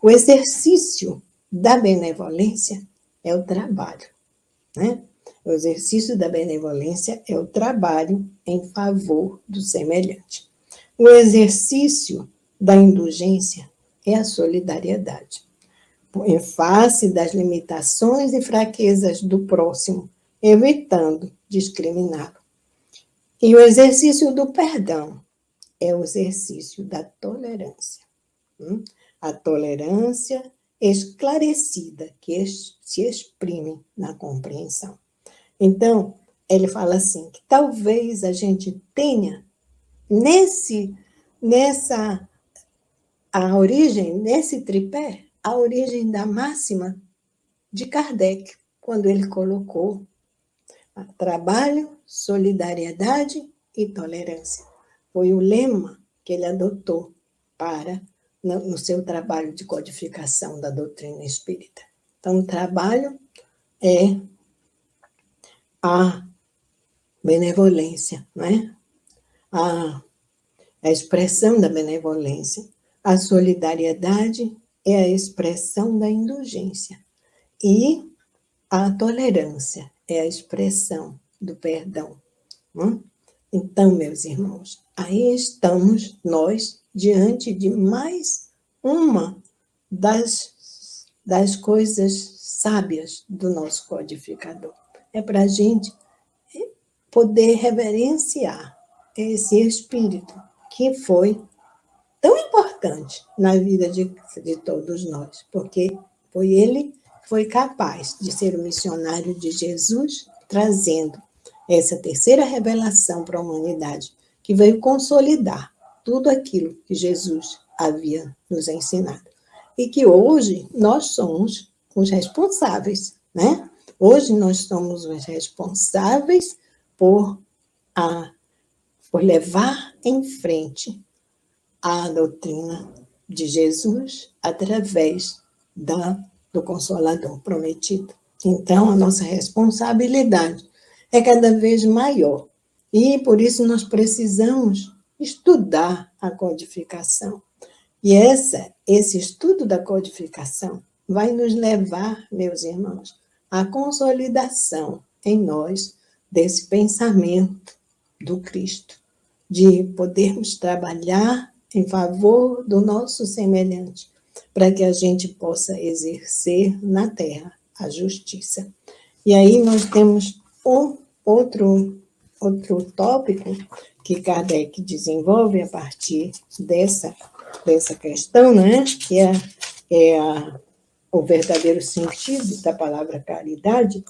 o exercício da benevolência é o trabalho, né? O exercício da benevolência é o trabalho em favor do semelhante. O exercício da indulgência é a solidariedade. Em face das limitações e fraquezas do próximo, evitando discriminá-lo. E o exercício do perdão é o exercício da tolerância. A tolerância esclarecida que se exprime na compreensão. Então, ele fala assim, que talvez a gente tenha a origem, nesse tripé, a origem da máxima de Kardec, quando ele colocou trabalho, solidariedade e tolerância. Foi o lema que ele adotou no seu trabalho de codificação da doutrina espírita. Então, o trabalho é a benevolência, né? A expressão da benevolência. A solidariedade é a expressão da indulgência. E a tolerância é a expressão do perdão. Então, meus irmãos, aí estamos nós diante de mais uma das coisas sábias do nosso codificador. É para a gente poder reverenciar esse espírito que foi tão importante na vida de todos nós, porque foi ele que foi capaz de ser o missionário de Jesus, trazendo essa terceira revelação para a humanidade, que veio consolidar tudo aquilo que Jesus havia nos ensinado. E que hoje nós somos os responsáveis, né? Hoje nós somos os responsáveis por levar em frente a doutrina de Jesus através do Consolador prometido. Então, a nossa responsabilidade é cada vez maior. E, por isso, nós precisamos estudar a codificação. E esse estudo da codificação vai nos levar, meus irmãos, à consolidação em nós desse pensamento do Cristo, de podermos trabalhar em favor do nosso semelhante, para que a gente possa exercer na terra a justiça. E aí nós temos outro tópico que Kardec desenvolve a partir dessa questão, né? Que é o verdadeiro sentido da palavra caridade,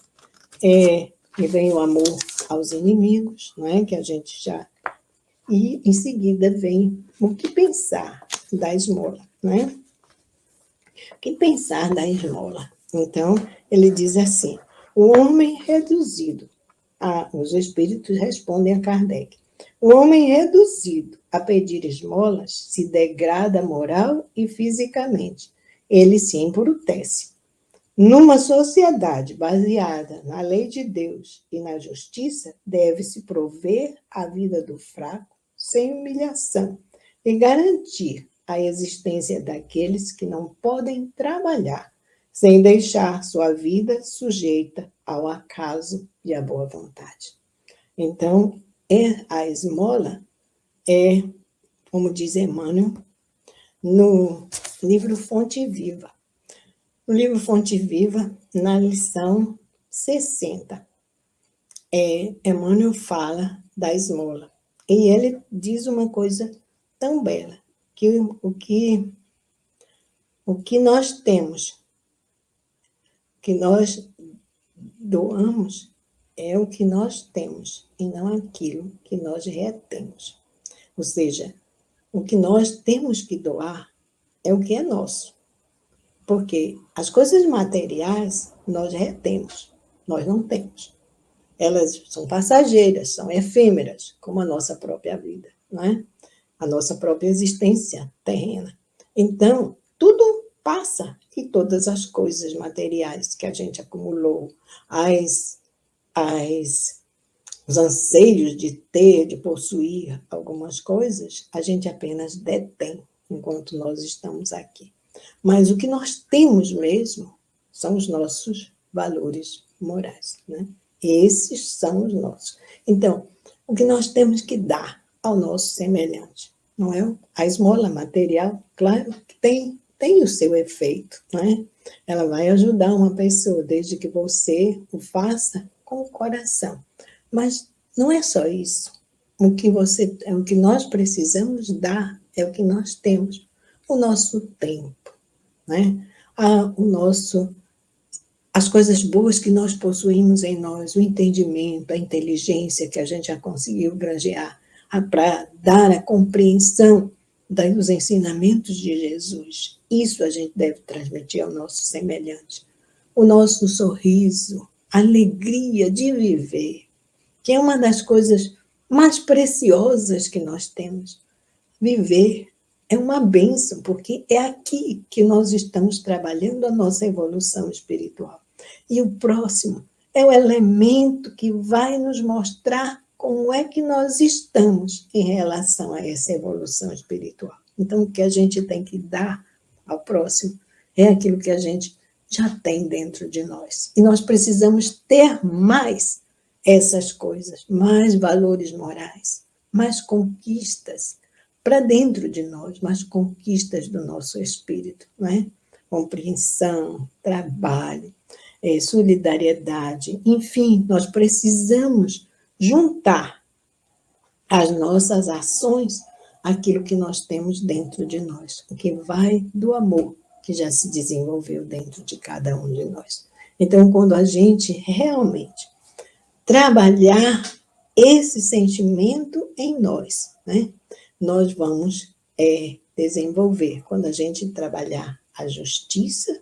e vem o amor aos inimigos, não é? Que a gente já... E, em seguida, vem o que pensar da esmola, né? O que pensar da esmola? Então, ele diz assim, o homem reduzido, os espíritos respondem a Kardec, o homem reduzido a pedir esmolas se degrada moral e fisicamente, ele se embrutece. Numa sociedade baseada na lei de Deus e na justiça, deve-se prover a vida do fraco sem humilhação e garantir a existência daqueles que não podem trabalhar, sem deixar sua vida sujeita ao acaso e à boa vontade. Então, a esmola é, como diz Emmanuel, no livro Fonte Viva. No livro Fonte Viva, na lição 60, Emmanuel fala da esmola. E ele diz uma coisa tão bela, que o que nós temos, que nós doamos, é o que nós temos, e não aquilo que nós retemos. Ou seja, o que nós temos que doar é o que é nosso. Porque as coisas materiais nós retemos, nós não temos. Elas são passageiras, são efêmeras, como a nossa própria vida, não é? A nossa própria existência terrena. Então, tudo passa, e todas as coisas materiais que a gente acumulou, os anseios de ter, de possuir algumas coisas, a gente apenas detém enquanto nós estamos aqui. Mas o que nós temos mesmo são os nossos valores morais, né? Esses são os nossos. Então, o que nós temos que dar ao nosso semelhante, não é? A esmola material, claro que tem o seu efeito, não é? Ela vai ajudar uma pessoa, desde que você o faça com o coração. Mas não é só isso. O que nós precisamos dar é o que nós temos, o nosso tempo, né? As coisas boas que nós possuímos em nós, o entendimento, a inteligência que a gente já conseguiu granjear para dar a compreensão dos ensinamentos de Jesus. Isso a gente deve transmitir ao nosso semelhante. O nosso sorriso, a alegria de viver, que é uma das coisas mais preciosas que nós temos. Viver é uma bênção, porque é aqui que nós estamos trabalhando a nossa evolução espiritual. E o próximo é o elemento que vai nos mostrar como é que nós estamos em relação a essa evolução espiritual. Então, o que a gente tem que dar ao próximo é aquilo que a gente já tem dentro de nós. E nós precisamos ter mais essas coisas, mais valores morais, mais conquistas para dentro de nós, mais conquistas do nosso espírito, não é? Compreensão, trabalho, solidariedade, enfim, nós precisamos juntar as nossas ações àquilo que nós temos dentro de nós, o que vai do amor que já se desenvolveu dentro de cada um de nós. Então, quando a gente realmente trabalhar esse sentimento em nós, né? Nós vamos desenvolver, quando a gente trabalhar a justiça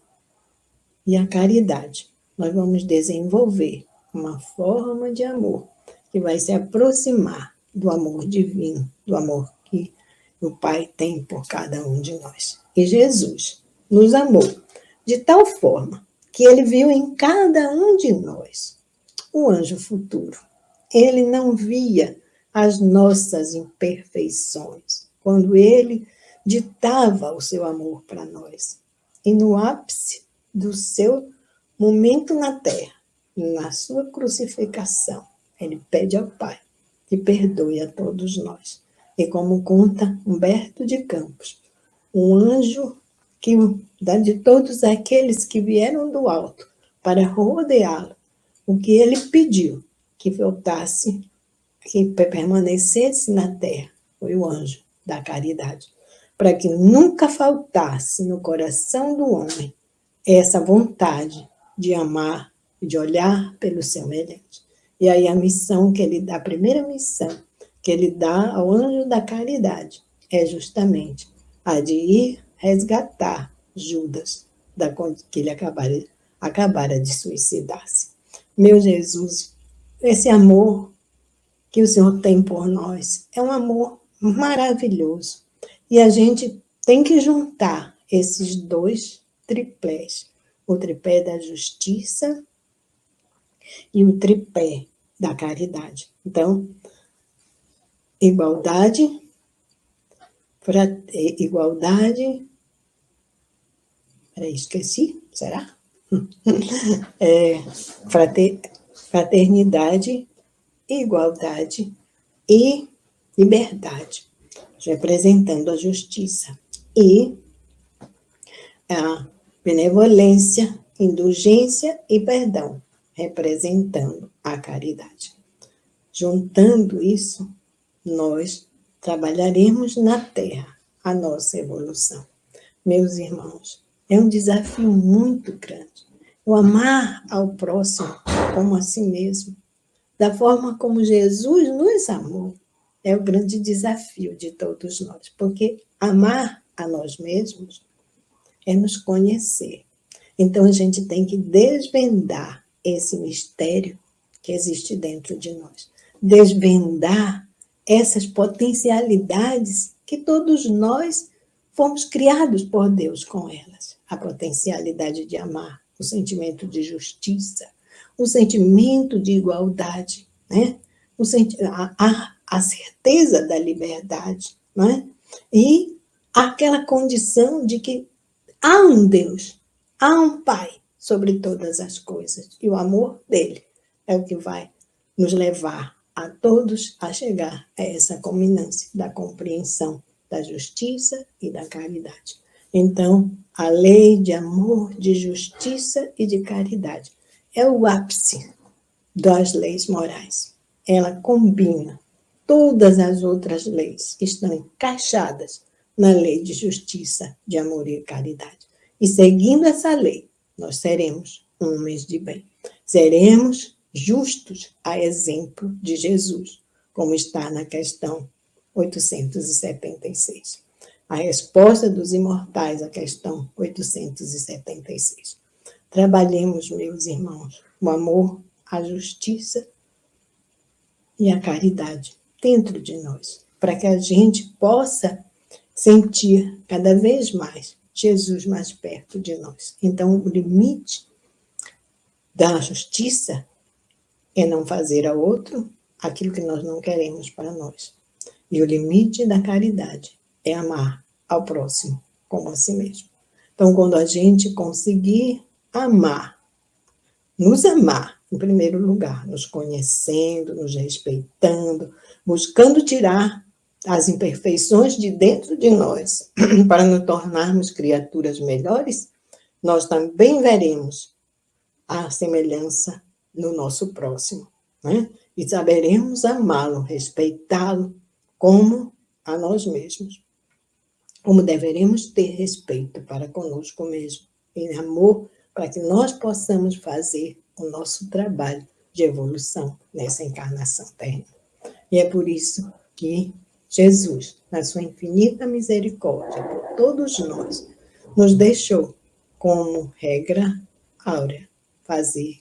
e a caridade, nós vamos desenvolver uma forma de amor que vai se aproximar do amor divino, do amor que o Pai tem por cada um de nós. E Jesus nos amou de tal forma que ele viu em cada um de nós o anjo futuro. Ele não via as nossas imperfeições quando ele ditava o seu amor para nós. E no ápice do seu momento na terra, na sua crucificação, ele pede ao Pai que perdoe a todos nós. E como conta Humberto de Campos, um anjo que, de todos aqueles que vieram do alto para rodeá-lo, o que ele pediu que voltasse, que permanecesse na terra, foi o anjo da caridade, para que nunca faltasse no coração do homem essa vontade de amar, de olhar pelo semelhante. E aí a missão que ele dá, a primeira missão que ele dá ao anjo da caridade é justamente a de ir resgatar Judas, que ele acabara de suicidar-se. Meu Jesus, esse amor que o Senhor tem por nós é um amor maravilhoso. E a gente tem que juntar esses dois tripés, o tripé da justiça e o tripé da caridade. Então, igualdade, esqueci, será? Fraternidade, igualdade e liberdade, representando a justiça, e a benevolência, indulgência e perdão, representando a caridade. Juntando isso, nós trabalharemos na Terra a nossa evolução. Meus irmãos, é um desafio muito grande. O amar ao próximo como a si mesmo, da forma como Jesus nos amou, é o grande desafio de todos nós, porque amar a nós mesmos é nos conhecer. Então, a gente tem que desvendar esse mistério que existe dentro de nós. Desvendar essas potencialidades que todos nós fomos criados por Deus com elas. A potencialidade de amar, o sentimento de justiça, o sentimento de igualdade, né? A certeza da liberdade, né? E aquela condição de que há um Deus, há um Pai sobre todas as coisas, e o amor dele é o que vai nos levar a todos a chegar a essa culminância da compreensão da justiça e da caridade. Então, a lei de amor, de justiça e de caridade é o ápice das leis morais. Ela combina todas as outras leis que estão encaixadas na lei de justiça, de amor e caridade. E seguindo essa lei, nós seremos homens de bem. Seremos justos a exemplo de Jesus, como está na questão 876. A resposta dos imortais à questão 876. Trabalhemos, meus irmãos, o amor, a justiça e a caridade dentro de nós, para que a gente possa sentir cada vez mais Jesus mais perto de nós. Então, o limite da justiça é não fazer ao outro aquilo que nós não queremos para nós. E o limite da caridade é amar ao próximo como a si mesmo. Então, quando a gente conseguir amar, nos amar, em primeiro lugar, nos conhecendo, nos respeitando, buscando tirar as imperfeições de dentro de nós para nos tornarmos criaturas melhores, nós também veremos a semelhança no nosso próximo, né? E saberemos amá-lo, respeitá-lo como a nós mesmos. Como deveremos ter respeito para conosco mesmo, em amor, para que nós possamos fazer o nosso trabalho de evolução nessa encarnação terrena. E é por isso que Jesus, na sua infinita misericórdia por todos nós, nos deixou como regra áurea fazer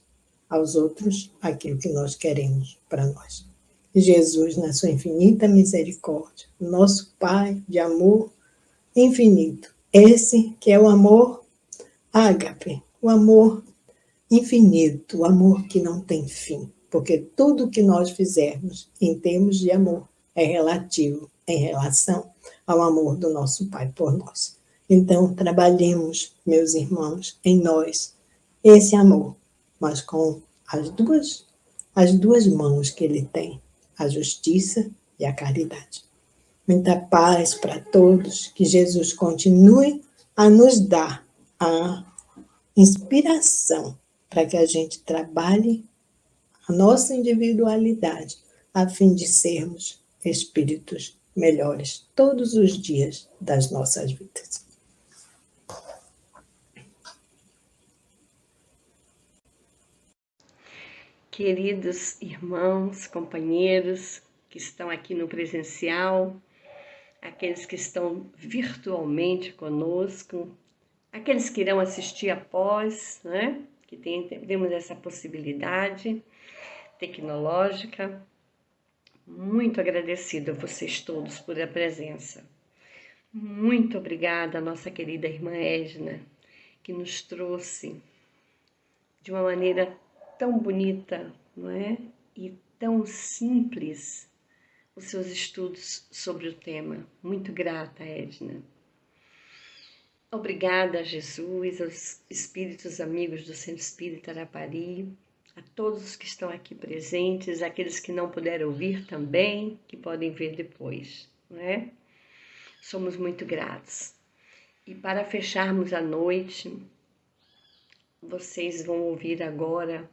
aos outros aquilo que nós queremos para nós. E Jesus, na sua infinita misericórdia, nosso Pai de amor infinito, esse que é o amor ágape, o amor infinito, o amor que não tem fim, porque tudo que nós fizermos em termos de amor é relativo em relação ao amor do nosso Pai por nós. Então, trabalhemos, meus irmãos, em nós esse amor, mas com as duas mãos que ele tem, a justiça e a caridade. Muita paz para todos, que Jesus continue a nos dar a inspiração para que a gente trabalhe a nossa individualidade a fim de sermos espíritos melhores todos os dias das nossas vidas. Queridos irmãos, companheiros que estão aqui no presencial, aqueles que estão virtualmente conosco, aqueles que irão assistir após, né? Que temos essa possibilidade tecnológica. Muito agradecido a vocês todos por a presença. Muito obrigada à nossa querida irmã Edna, que nos trouxe de uma maneira tão bonita, não é? E tão simples os seus estudos sobre o tema. Muito grata, Edna. Obrigada a Jesus, aos espíritos amigos do Centro Espírita Arapari, a todos os que estão aqui presentes, aqueles que não puderam ouvir também, que podem ver depois, não é? Somos muito gratos. E para fecharmos a noite, vocês vão ouvir agora,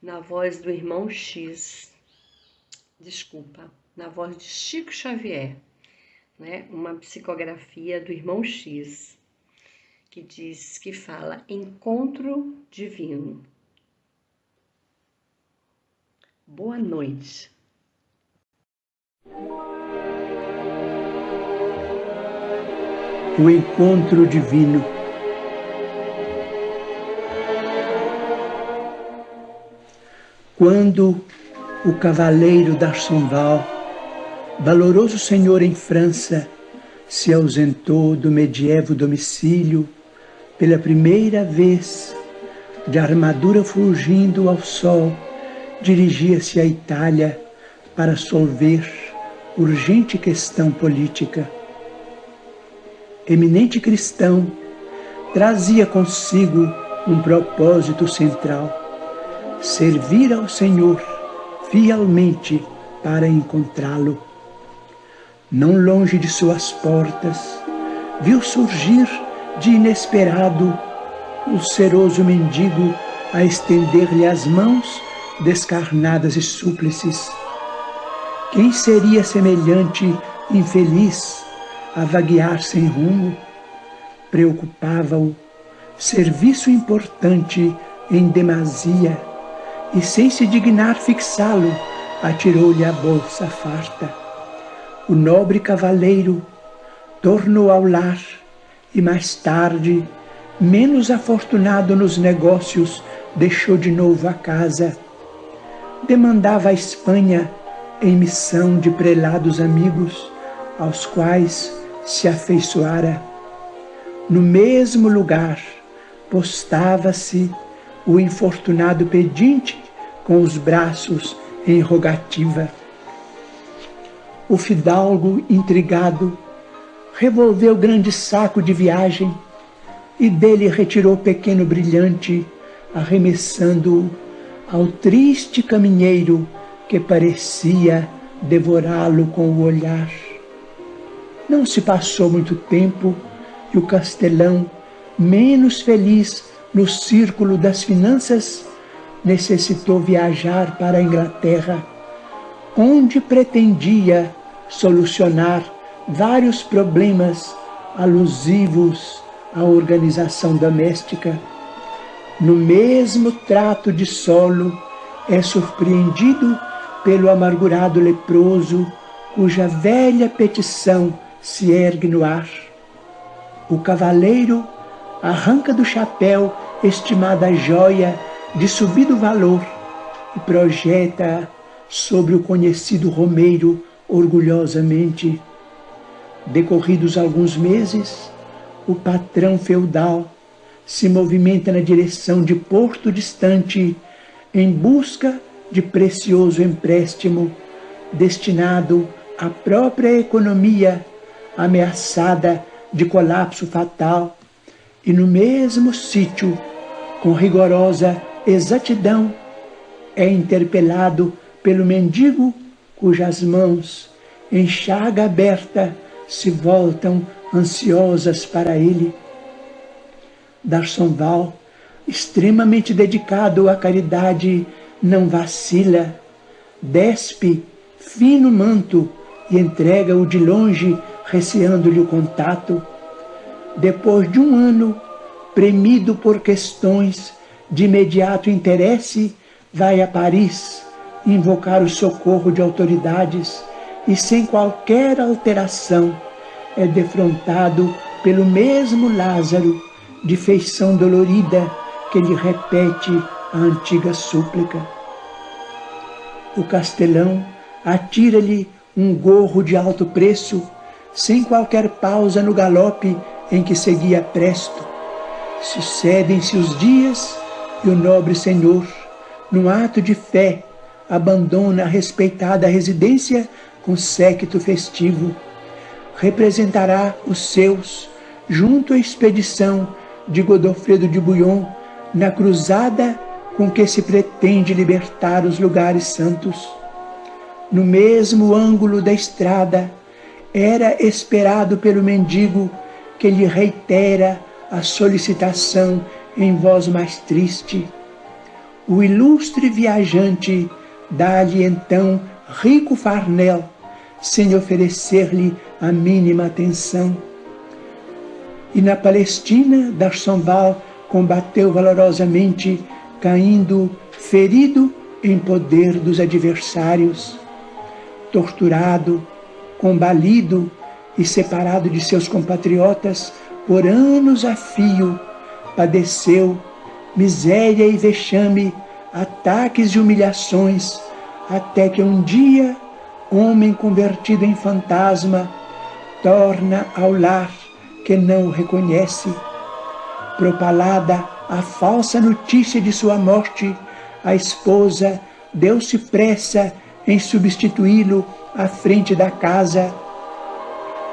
na voz do irmão na voz de Chico Xavier, né? Uma psicografia do irmão X, que fala Encontro Divino. Boa noite. O encontro divino. Quando o cavaleiro d'Arsonval, valoroso senhor em França, se ausentou do medievo domicílio pela primeira vez, de armadura fulgindo ao sol, dirigia-se à Itália para solver urgente questão política. Eminente cristão, trazia consigo um propósito central: servir ao Senhor fielmente para encontrá-lo. Não longe de suas portas, viu surgir de inesperado o seroso mendigo a estender-lhe as mãos descarnadas e súplices. Quem seria semelhante infeliz a vaguear sem rumo? Preocupava-o serviço importante em demasia, e sem se dignar fixá-lo, atirou-lhe a bolsa farta. O nobre cavaleiro tornou ao lar e mais tarde, menos afortunado nos negócios, deixou de novo a casa. Demandava a Espanha em missão de prelados amigos, aos quais se afeiçoara. No mesmo lugar, postava-se o infortunado pedinte com os braços em rogativa. O fidalgo, intrigado, revolveu grande saco de viagem e dele retirou pequeno brilhante, arremessando-o ao triste caminheiro que parecia devorá-lo com o olhar. Não se passou muito tempo e o castelão, menos feliz no círculo das finanças, necessitou viajar para a Inglaterra, onde pretendia solucionar vários problemas alusivos à organização doméstica. No mesmo trato de solo, é surpreendido pelo amargurado leproso, cuja velha petição se ergue no ar. O cavaleiro arranca do chapéu estimada joia de subido valor e projeta sobre o conhecido romeiro orgulhosamente. Decorridos alguns meses, o patrão feudal se movimenta na direção de porto distante em busca de precioso empréstimo destinado à própria economia ameaçada de colapso fatal, e no mesmo sítio, com rigorosa exatidão, é interpelado pelo mendigo cujas mãos, em chaga aberta, se voltam ansiosas para ele. D'Arsonval, extremamente dedicado à caridade, não vacila, despe fino manto e entrega-o de longe, receando-lhe o contato. Depois de um ano, premido por questões de imediato interesse, vai a Paris invocar o socorro de autoridades e, sem qualquer alteração, é defrontado pelo mesmo Lázaro, de feição dolorida, que lhe repete a antiga súplica. O castelão atira-lhe um gorro de alto preço, sem qualquer pausa no galope em que seguia presto. Sucedem-se os dias e o nobre senhor, num ato de fé, abandona a respeitada residência com séquito festivo. Representará os seus junto à expedição de Godofredo de Bouillon na cruzada com que se pretende libertar os lugares santos. No mesmo ângulo da estrada, era esperado pelo mendigo, que lhe reitera a solicitação em voz mais triste. O ilustre viajante dá-lhe então rico farnel, sem oferecer-lhe a mínima atenção. E na Palestina, D'Arsonval combateu valorosamente, caindo ferido em poder dos adversários. Torturado, combalido e separado de seus compatriotas por anos a fio, padeceu miséria e vexame, ataques e humilhações, até que um dia, homem convertido em fantasma, torna ao lar que não o reconhece. Propalada a falsa notícia de sua morte, a esposa deu-se pressa em substituí-lo à frente da casa,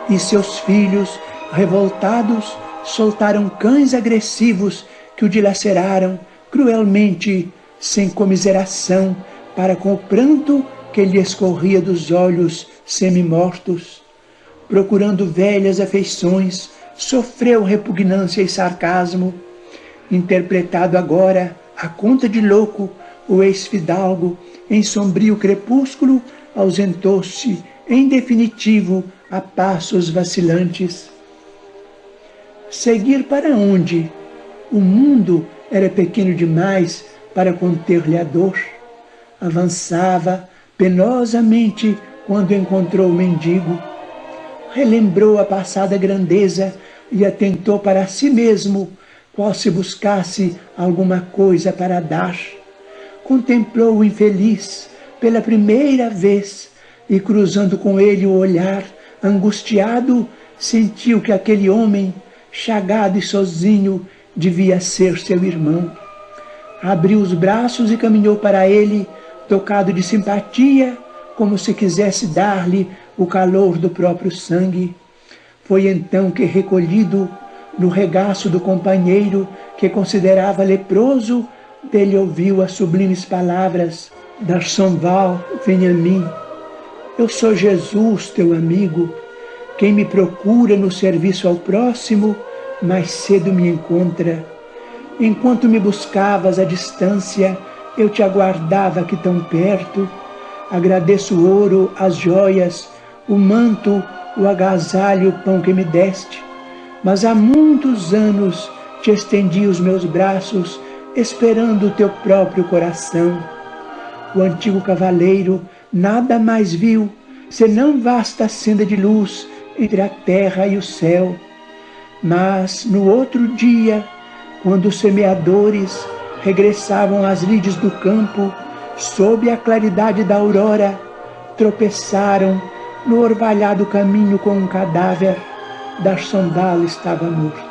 e seus filhos, revoltados, soltaram cães agressivos que o dilaceraram cruelmente sem comiseração para com o pranto que lhe escorria dos olhos semi-mortos. Procurando velhas afeições, sofreu repugnância e sarcasmo. Interpretado agora, a conta de louco, o ex-fidalgo, em sombrio crepúsculo, ausentou-se, em definitivo, a passos vacilantes. Seguir para onde? O mundo era pequeno demais para conter-lhe a dor. Avançava penosamente quando encontrou o mendigo. Relembrou a passada grandeza e atentou para si mesmo, qual se buscasse alguma coisa para dar. Contemplou o infeliz pela primeira vez e, cruzando com ele o olhar, angustiado, sentiu que aquele homem, chagado e sozinho, devia ser seu irmão. Abriu os braços e caminhou para ele, tocado de simpatia, como se quisesse dar-lhe o calor do próprio sangue. Foi então que, recolhido no regaço do companheiro que considerava leproso, dele ouviu as sublimes palavras: D'Arsonval, vem a mim. Eu sou Jesus, teu amigo. Quem me procura no serviço ao próximo, mais cedo me encontra. Enquanto me buscavas à distância, eu te aguardava aqui tão perto. Agradeço o ouro, as joias, o manto, o agasalho, o pão que me deste. Mas há muitos anos te estendi os meus braços, esperando o teu próprio coração. O antigo cavaleiro nada mais viu, senão vasta senda de luz entre a terra e o céu. Mas no outro dia, quando os semeadores regressavam às lides do campo, sob a claridade da aurora, tropeçaram no orvalhado caminho com um cadáver. D'Arsonval estava morto.